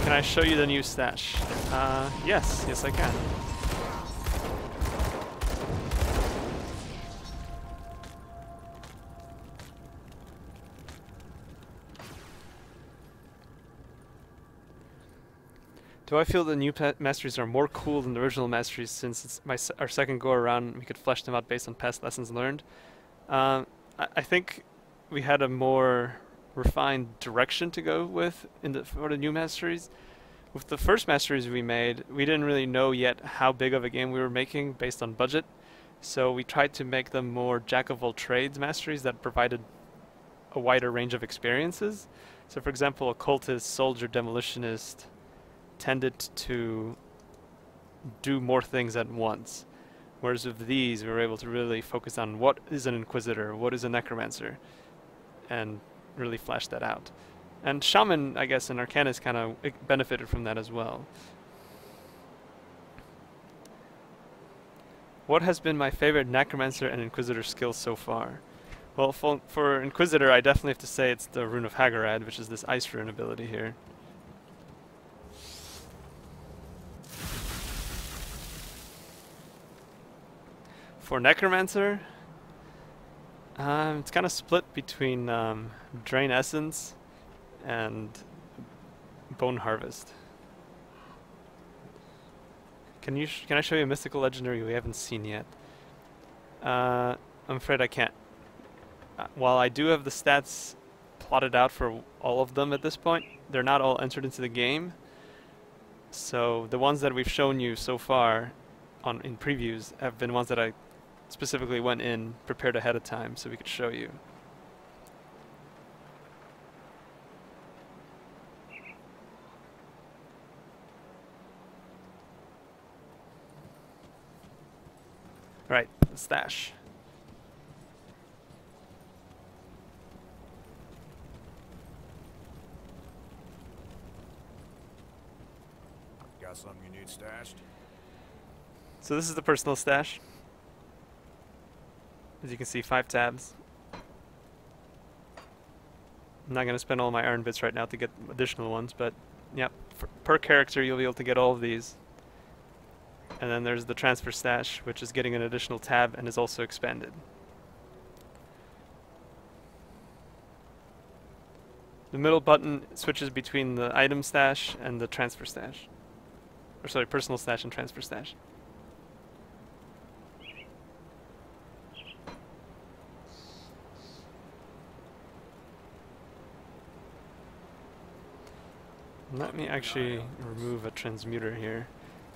Can I show you the new stash? Yes I can. Do I feel the new masteries are more cool than the original masteries since it's our second go around? We could flesh them out based on past lessons learned. I think we had a more refined direction to go with for the new masteries. With the first masteries we made, we didn't really know yet how big of a game we were making based on budget, so we tried to make them more jack-of-all-trades masteries that provided a wider range of experiences. So for example, occultist, soldier, demolitionist tended to do more things at once, whereas with these we were able to really focus on what is an Inquisitor, what is a Necromancer, and really flesh that out. And Shaman, I guess, and Arcanist kind of benefited from that as well. What has been my favorite Necromancer and Inquisitor skill so far? Well, for Inquisitor, I definitely have to say it's the Rune of Hagarad, which is this ice rune ability here. For Necromancer, it's kind of split between Drain Essence and Bone Harvest. Can I show you a mystical legendary we haven't seen yet? I'm afraid I can't. While I do have the stats plotted out for all of them at this point, they're not all entered into the game. So the ones that we've shown you so far in previews have been ones that I specifically went in, prepared ahead of time so we could show you. Right, the stash. Got something you need stashed? So this is the personal stash. As you can see, 5 tabs. I'm not going to spend all my iron bits right now to get additional ones, but yep, per character you'll be able to get all of these. And then there's the transfer stash, which is getting an additional tab and is also expanded. The middle button switches between the item stash and the transfer stash. Or sorry, personal stash and transfer stash. Let me actually remove a transmuter here.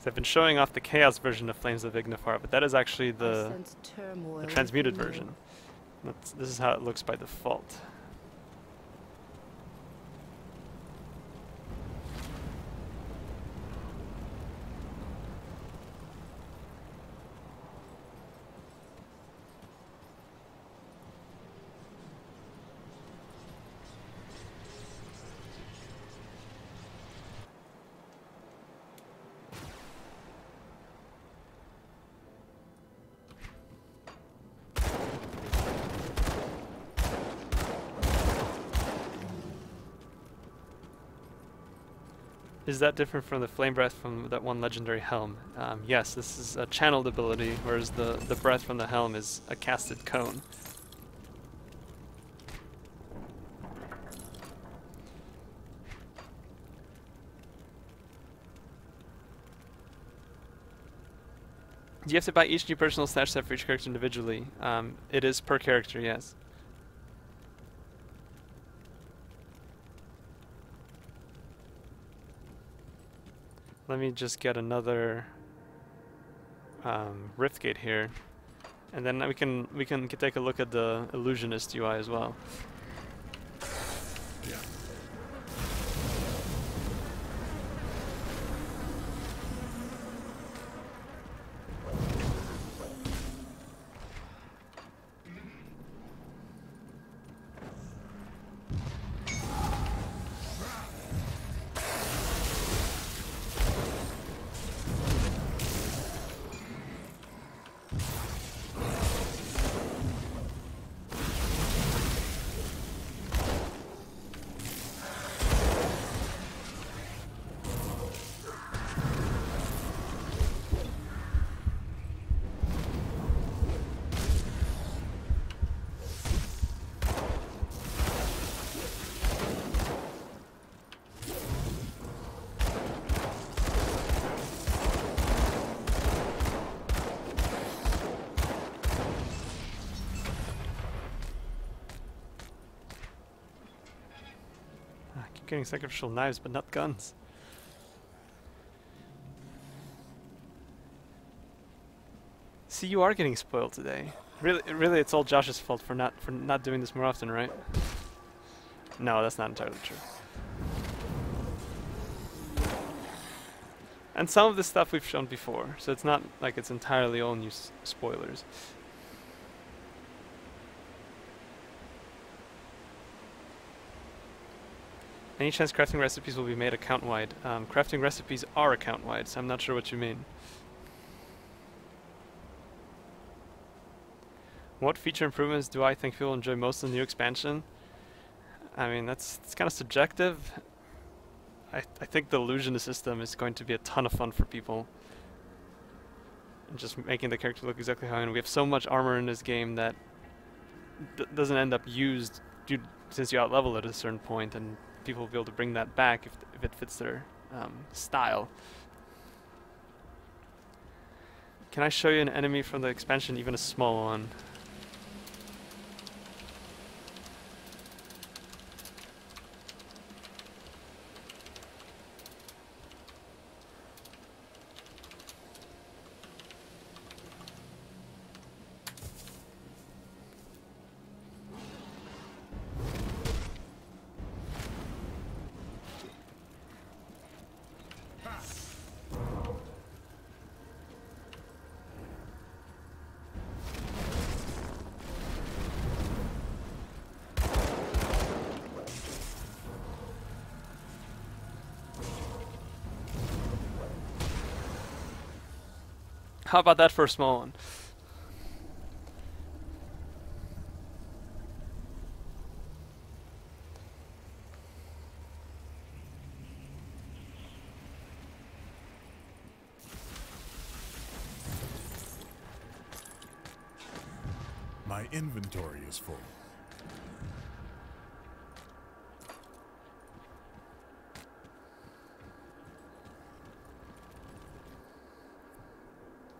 I've been showing off the Chaos version of Flames of Ignifar, but that is actually the transmuted version. This is how it looks by default. Is that different from the flame breath from that one legendary helm? Yes, this is a channeled ability, whereas the breath from the helm is a casted cone. Do you have to buy each new personal stash set for each character individually? It is per character, yes. Let me just get another rift gate here, and then we can take a look at the Illusionist Ui as well. getting sacrificial knives, but not guns. See, you are getting spoiled today. Really, it's all Josh's fault for not doing this more often, right? No, that's not entirely true. And some of this stuff we've shown before, so it's not like it's entirely all new spoilers. Any chance crafting recipes will be made account-wide? Crafting recipes are account-wide, so I'm not sure what you mean. What feature improvements do I think people enjoy most in the new expansion? I mean, it's kind of subjective. I think the Illusionist system is going to be a ton of fun for people. And just making the character look exactly how, and we have so much armor in this game that doesn't end up used since you outlevel it at a certain point, and people will be able to bring that back if it fits their style. Can I show you an enemy from the expansion, even a small one? How about that for a small one? My inventory is full.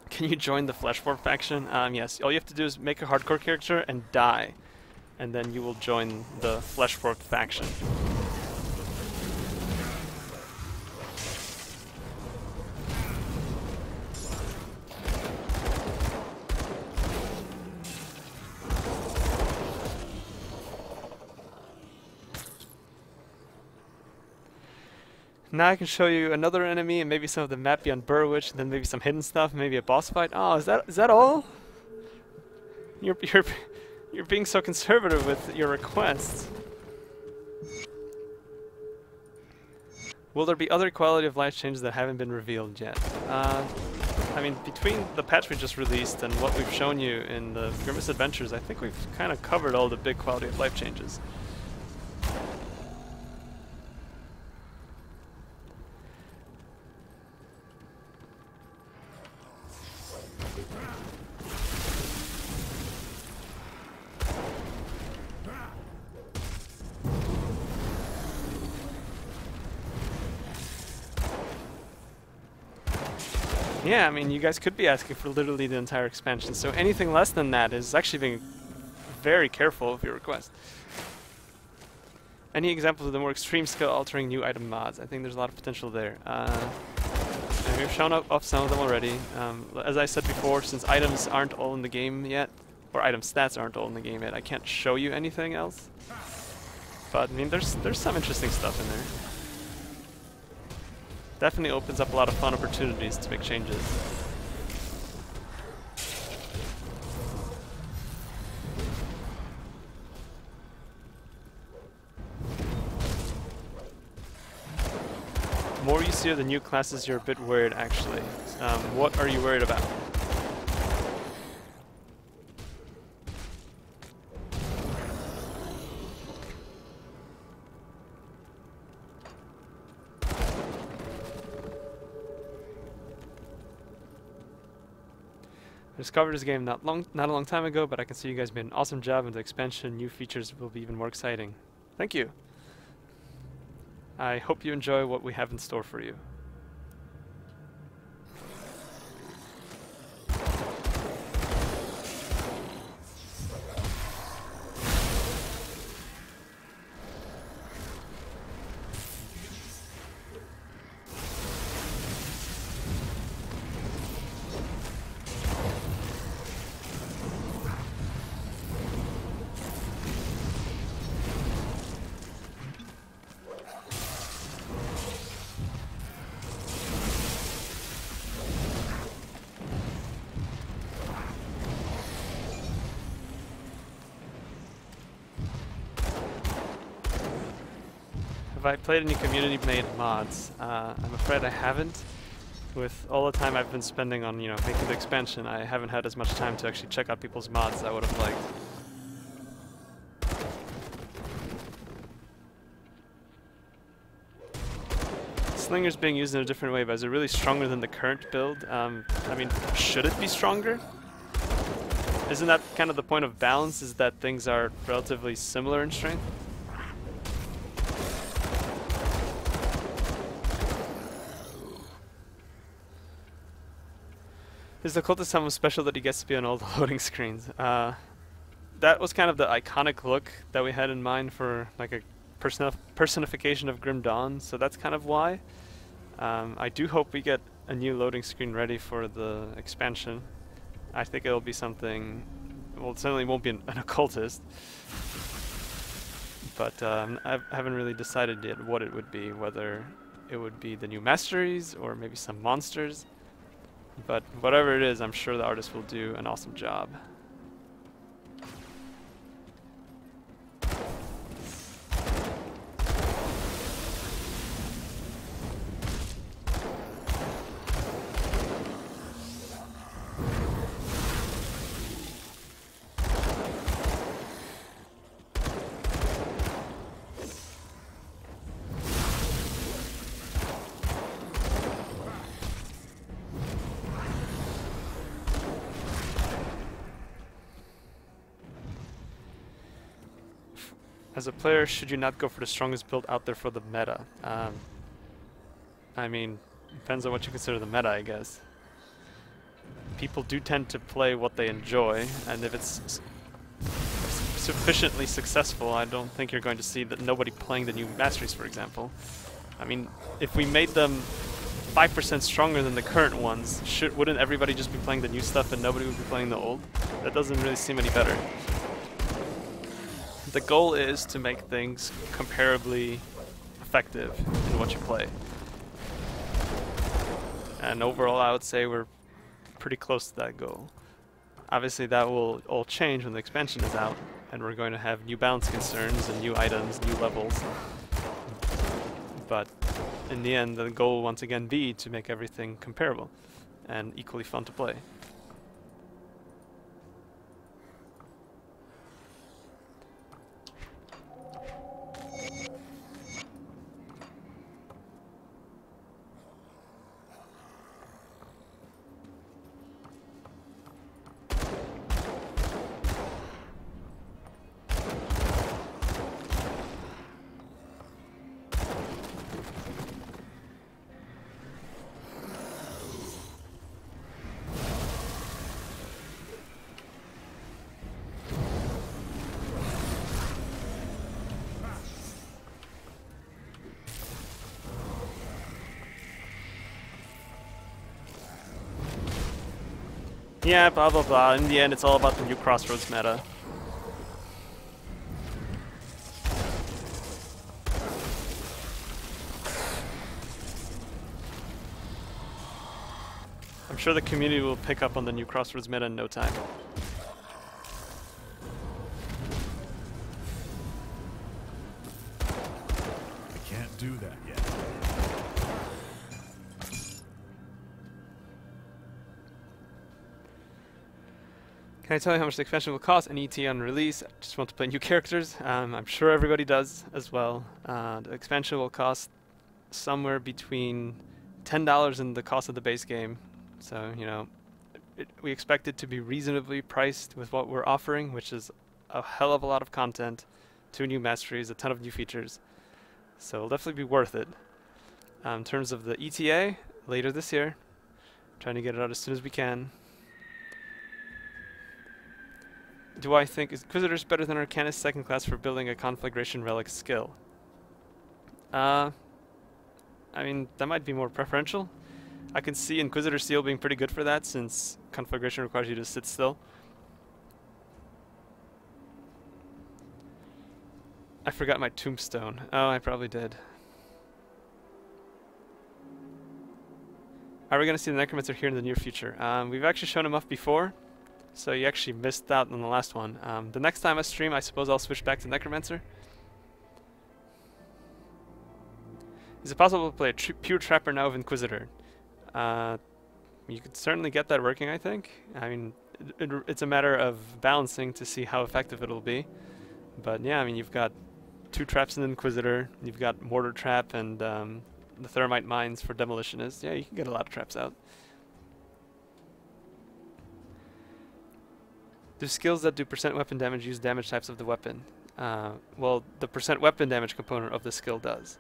Can you join the Fleshwarp faction? Yes. All you have to do is make a hardcore character and die, and then you will join the Fleshwarp faction. Now I can show you another enemy and maybe some of the map beyond Burwitch, and then maybe some hidden stuff, maybe a boss fight. Oh, is that all? You're being so conservative with your requests. Will there be other quality of life changes that haven't been revealed yet? I mean, between the patch we just released and what we've shown you in the Grimace Adventures, I think we've kind of covered all the big quality of life changes. Yeah, I mean, you guys could be asking for literally the entire expansion, so anything less than that is actually being very careful of your request. Any examples of the more extreme skill-altering new item mods? I think there's a lot of potential there. And we've shown off some of them already. As I said before, since items aren't all in the game yet, or item stats aren't all in the game yet, I can't show you anything else. But, I mean, there's some interesting stuff in there. Definitely opens up a lot of fun opportunities to make changes. The more you see of the new classes, you're a bit worried, actually. What are you worried about? I discovered this game not a long time ago, but I can see you guys made an awesome job, and the expansion, new features will be even more exciting. Thank you. I hope you enjoy what we have in store for you. Have I played any community-made mods? I'm afraid I haven't. With all the time I've been spending on, you know, making the expansion, I haven't had as much time to actually check out people's mods as I would have liked. Slinger's being used in a different way, but is it really stronger than the current build? I mean, should it be stronger? Isn't that kind of the point of balance, is that things are relatively similar in strength? Is the cultist something special that he gets to be on all the loading screens? That was kind of the iconic look that we had in mind for like a personification of Grim Dawn, so that's kind of why. I do hope we get a new loading screen ready for the expansion. I think it'll be something, well, it certainly won't be an occultist, but I haven't really decided yet what it would be, whether it would be the new Mercenaries or maybe some monsters. But whatever it is, I'm sure the artist will do an awesome job. As a player, should you not go for the strongest build out there for the meta? I mean, depends on what you consider the meta, I guess. People do tend to play what they enjoy, and if it's sufficiently successful, I don't think you're going to see that nobody playing the new Masteries, for example. I mean, if we made them 5% stronger than the current ones, wouldn't everybody just be playing the new stuff and nobody would be playing the old? That doesn't really seem any better. The goal is to make things comparably effective in what you play. And overall, I would say we're pretty close to that goal. Obviously, that will all change when the expansion is out, and we're going to have new balance concerns and new items, new levels. But in the end, the goal will once again be to make everything comparable and equally fun to play. Yeah, blah blah blah. In the end, it's all about the new Crossroads meta. I'm sure the community will pick up on the new Crossroads meta in no time. I can't do that yet. Can I tell you how much the expansion will cost? An ET on release. I just want to play new characters. I'm sure everybody does as well. The expansion will cost somewhere between $10 and the cost of the base game. So, you know, we expect it to be reasonably priced with what we're offering, which is a hell of a lot of content, 2 new masteries, a ton of new features. So it'll definitely be worth it. In terms of the ETA, later this year. Trying to get it out as soon as we can. Do I think Inquisitor's better than Arcanist second class for building a conflagration relic skill? I mean, that might be more preferential. I can see Inquisitor Seal being pretty good for that, since conflagration requires you to sit still. I forgot my tombstone. Oh, I probably did. Are we going to see the Necromancer here in the near future? We've actually shown him off before. So you actually missed out on the last one. The next time I stream, I suppose I'll switch back to Necromancer. Is it possible to play a pure Trapper now with Inquisitor? You could certainly get that working, I think. I mean, it's a matter of balancing to see how effective it'll be. But yeah, I mean, you've got 2 traps in Inquisitor, you've got Mortar Trap and the Thermite Mines for Demolitionist. Yeah, you can get a lot of traps out. Do skills that do % weapon damage use damage types of the weapon? Well, the % weapon damage component of the skill does.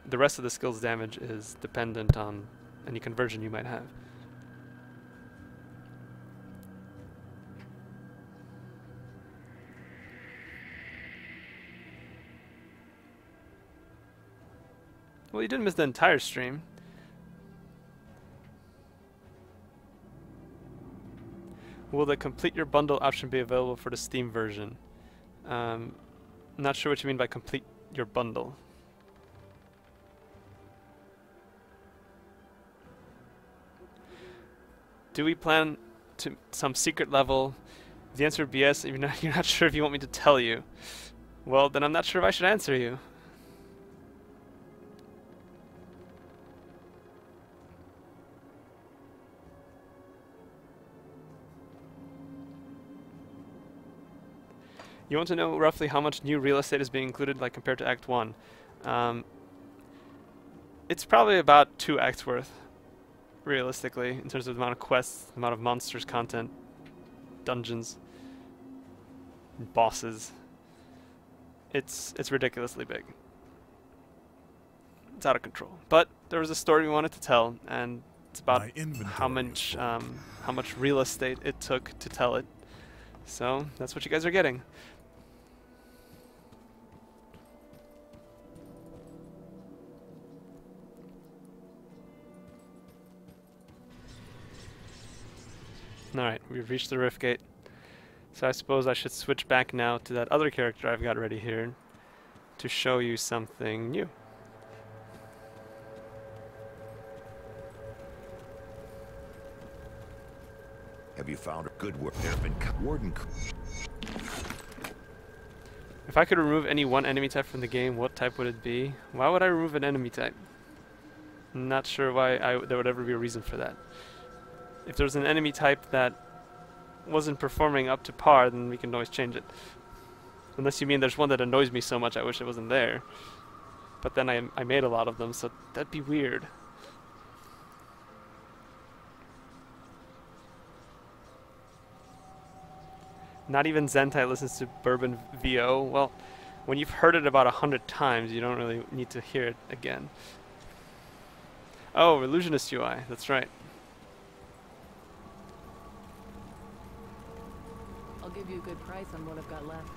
The rest of the skill's damage is dependent on any conversion you might have. Well, you didn't miss the entire stream. Will the complete your bundle option be available for the Steam version? Not sure what you mean by complete your bundle. Do we plan to some secret level? The answer would be yes. You're not sure if you want me to tell you. Well, then I'm not sure if I should answer you. You want to know roughly how much new real estate is being included, like compared to Act 1. It's probably about 2 acts worth, realistically, in terms of the amount of quests, the amount of monsters, content, dungeons, bosses. It's ridiculously big. It's out of control. But there was a story we wanted to tell, and it's about how much real estate it took to tell it. So that's what you guys are getting. Alright, we've reached the Rift Gate. So I suppose I should switch back now to that other character I've got ready here to show you something new. Have you found a good work? There's been Warden. If I could remove any one enemy type from the game, what type would it be? Why would I remove an enemy type? Not sure why there would ever be a reason for that. If there's an enemy type that wasn't performing up to par, then we can always change it. Unless you mean there's one that annoys me so much I wish it wasn't there. But then I made a lot of them, so that'd be weird. Not even Zentai listens to Bourbon VO. Well, when you've heard it about 100 times, you don't really need to hear it again. Oh, Illusionist Ui, that's right. I'll give you a good price on what I've got left.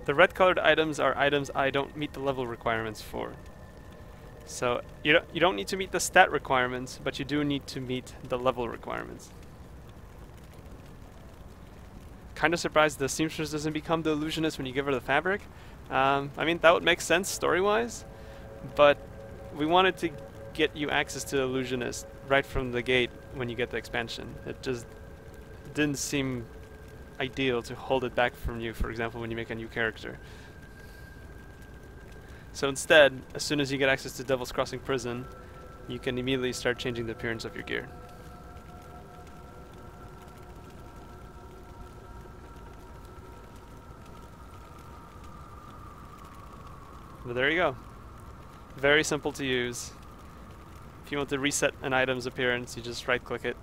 The red colored items are items I don't meet the level requirements for. So you don't need to meet the stat requirements, but you do need to meet the level requirements. Kind of surprised the seamstress doesn't become the illusionist when you give her the fabric. I mean, that would make sense story-wise, but we wanted to get you access to the illusionist right from the gate when you get the expansion. It just didn't seem ideal to hold it back from you, for example, when you make a new character. So instead, as soon as you get access to Devil's Crossing Prison, you can immediately start changing the appearance of your gear. But there you go. Very simple to use. If you want to reset an item's appearance, you just right-click it.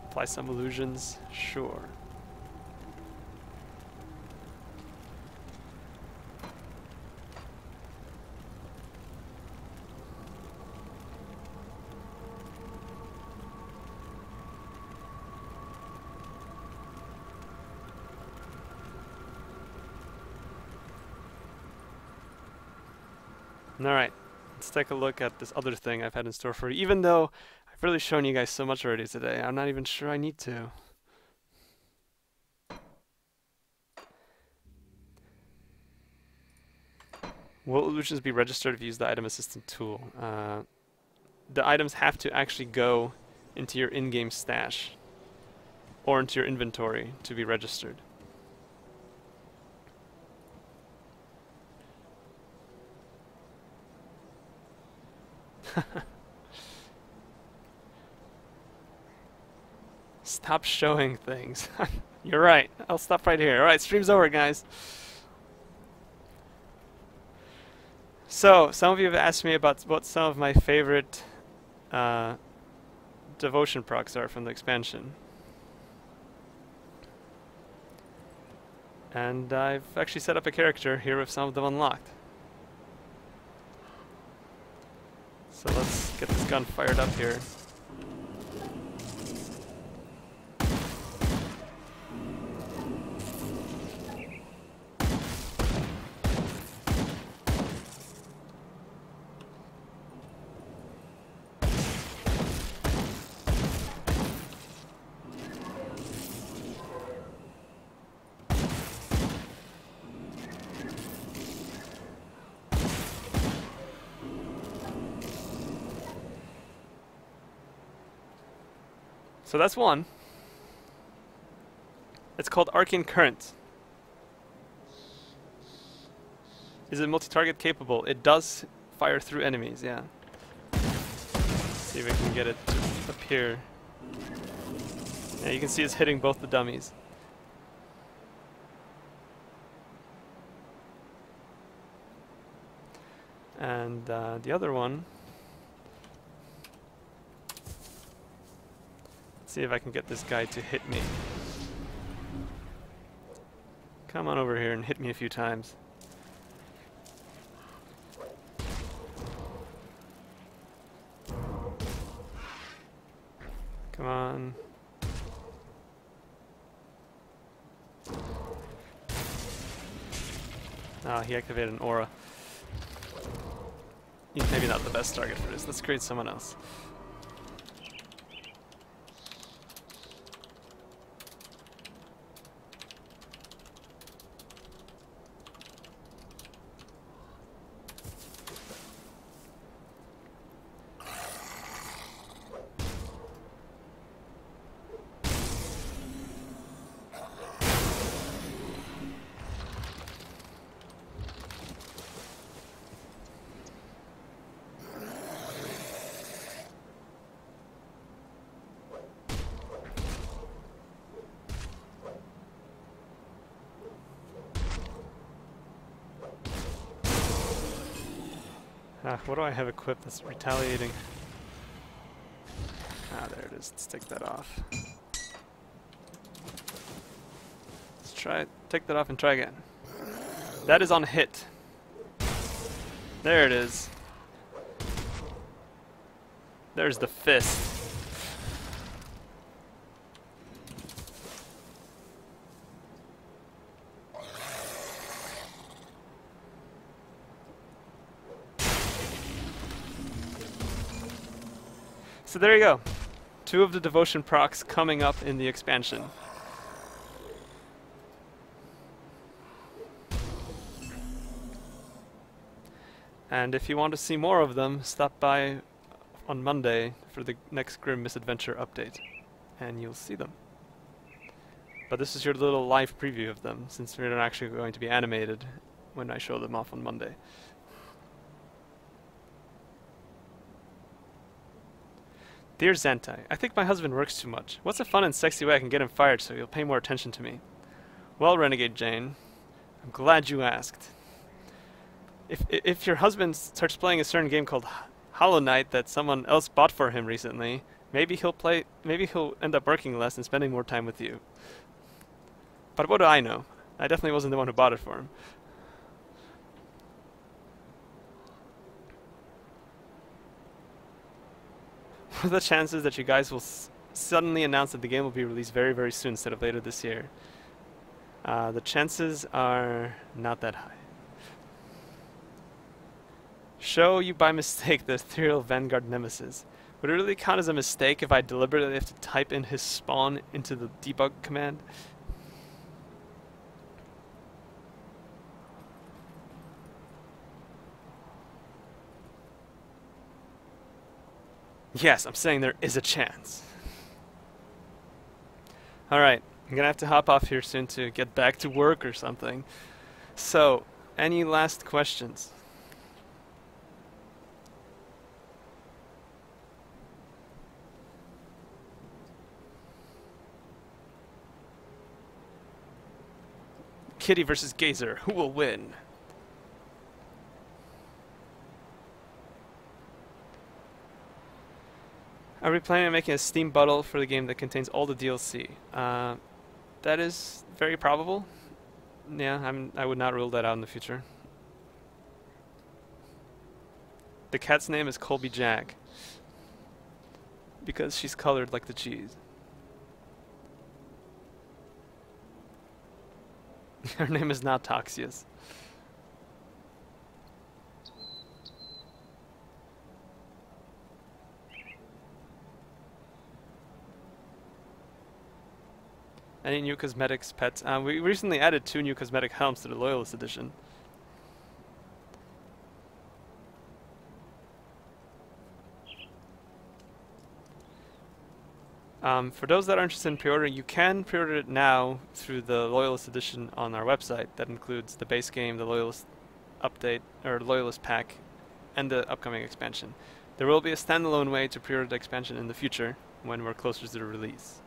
Apply some illusions, sure. Alright, let's take a look at this other thing I've had in store for you. Even though I've really shown you guys so much already today, I'm not even sure I need to. Will illusions be registered if you use the item assistant tool? The items have to actually go into your in-game stash or into your inventory to be registered. Stop showing things. You're right. I'll stop right here. Alright, stream's over, guys. So, some of you have asked me about what some of my favorite devotion procs are from the expansion. And I've actually set up a character here with some of them unlocked. So let's get this gun fired up here. So that's one. It's called Arcane Current. Is it multi-target capable? It does fire through enemies, yeah. See if we can get it to appear. Yeah, you can see it's hitting both the dummies. And the other one, see if I can get this guy to hit me. Come on over here and hit me a few times. Come on. Ah, he activated an aura. He's maybe not the best target for this. Let's create someone else. What do I have equipped that's retaliating? Ah, there it is. Let's take that off. Let's try it. Take that off and try again. That is on hit. There it is. There's the fist. So there you go. 2 of the devotion procs coming up in the expansion. And if you want to see more of them, stop by on Monday for the next Grim Misadventure update, and you'll see them. But this is your little live preview of them, since they're not actually going to be animated when I show them off on Monday. Dear Zentai, I think my husband works too much. What's a fun and sexy way I can get him fired so he'll pay more attention to me? Well, Renegade Jane, I'm glad you asked. If your husband starts playing a certain game called Hollow Knight that someone else bought for him recently, maybe he'll end up working less and spending more time with you. But what do I know? I definitely wasn't the one who bought it for him. What are the chances that you guys will suddenly announce that the game will be released very, very soon instead of later this year? The chances are not that high. Show you by mistake the Ethereal Vanguard Nemesis. Would it really count as a mistake if I deliberately have to type in his spawn into the debug command? Yes, I'm saying there is a chance. Alright, I'm gonna have to hop off here soon to get back to work or something. So, any last questions? Kitty versus Gazer, who will win? Are we planning on making a Steam bundle for the game that contains all the DLC? That is very probable. Yeah, I would not rule that out in the future. The cat's name is Colby Jack. Because she's colored like the cheese. Her name is not Toxius. Any new cosmetics, pets? We recently added 2 new cosmetic helms to the Loyalist Edition. For those that are interested in pre-ordering, you can pre-order it now through the Loyalist Edition on our website. That includes the base game, the Loyalist update, or Loyalist pack, and the upcoming expansion. There will be a standalone way to pre-order the expansion in the future when we're closer to the release.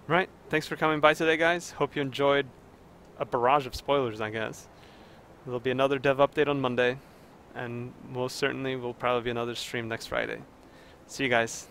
Right, thanks for coming by today, guys. Hope you enjoyed a barrage of spoilers, I guess. There'll be another dev update on Monday, and most certainly will probably be another stream next Friday. See you guys.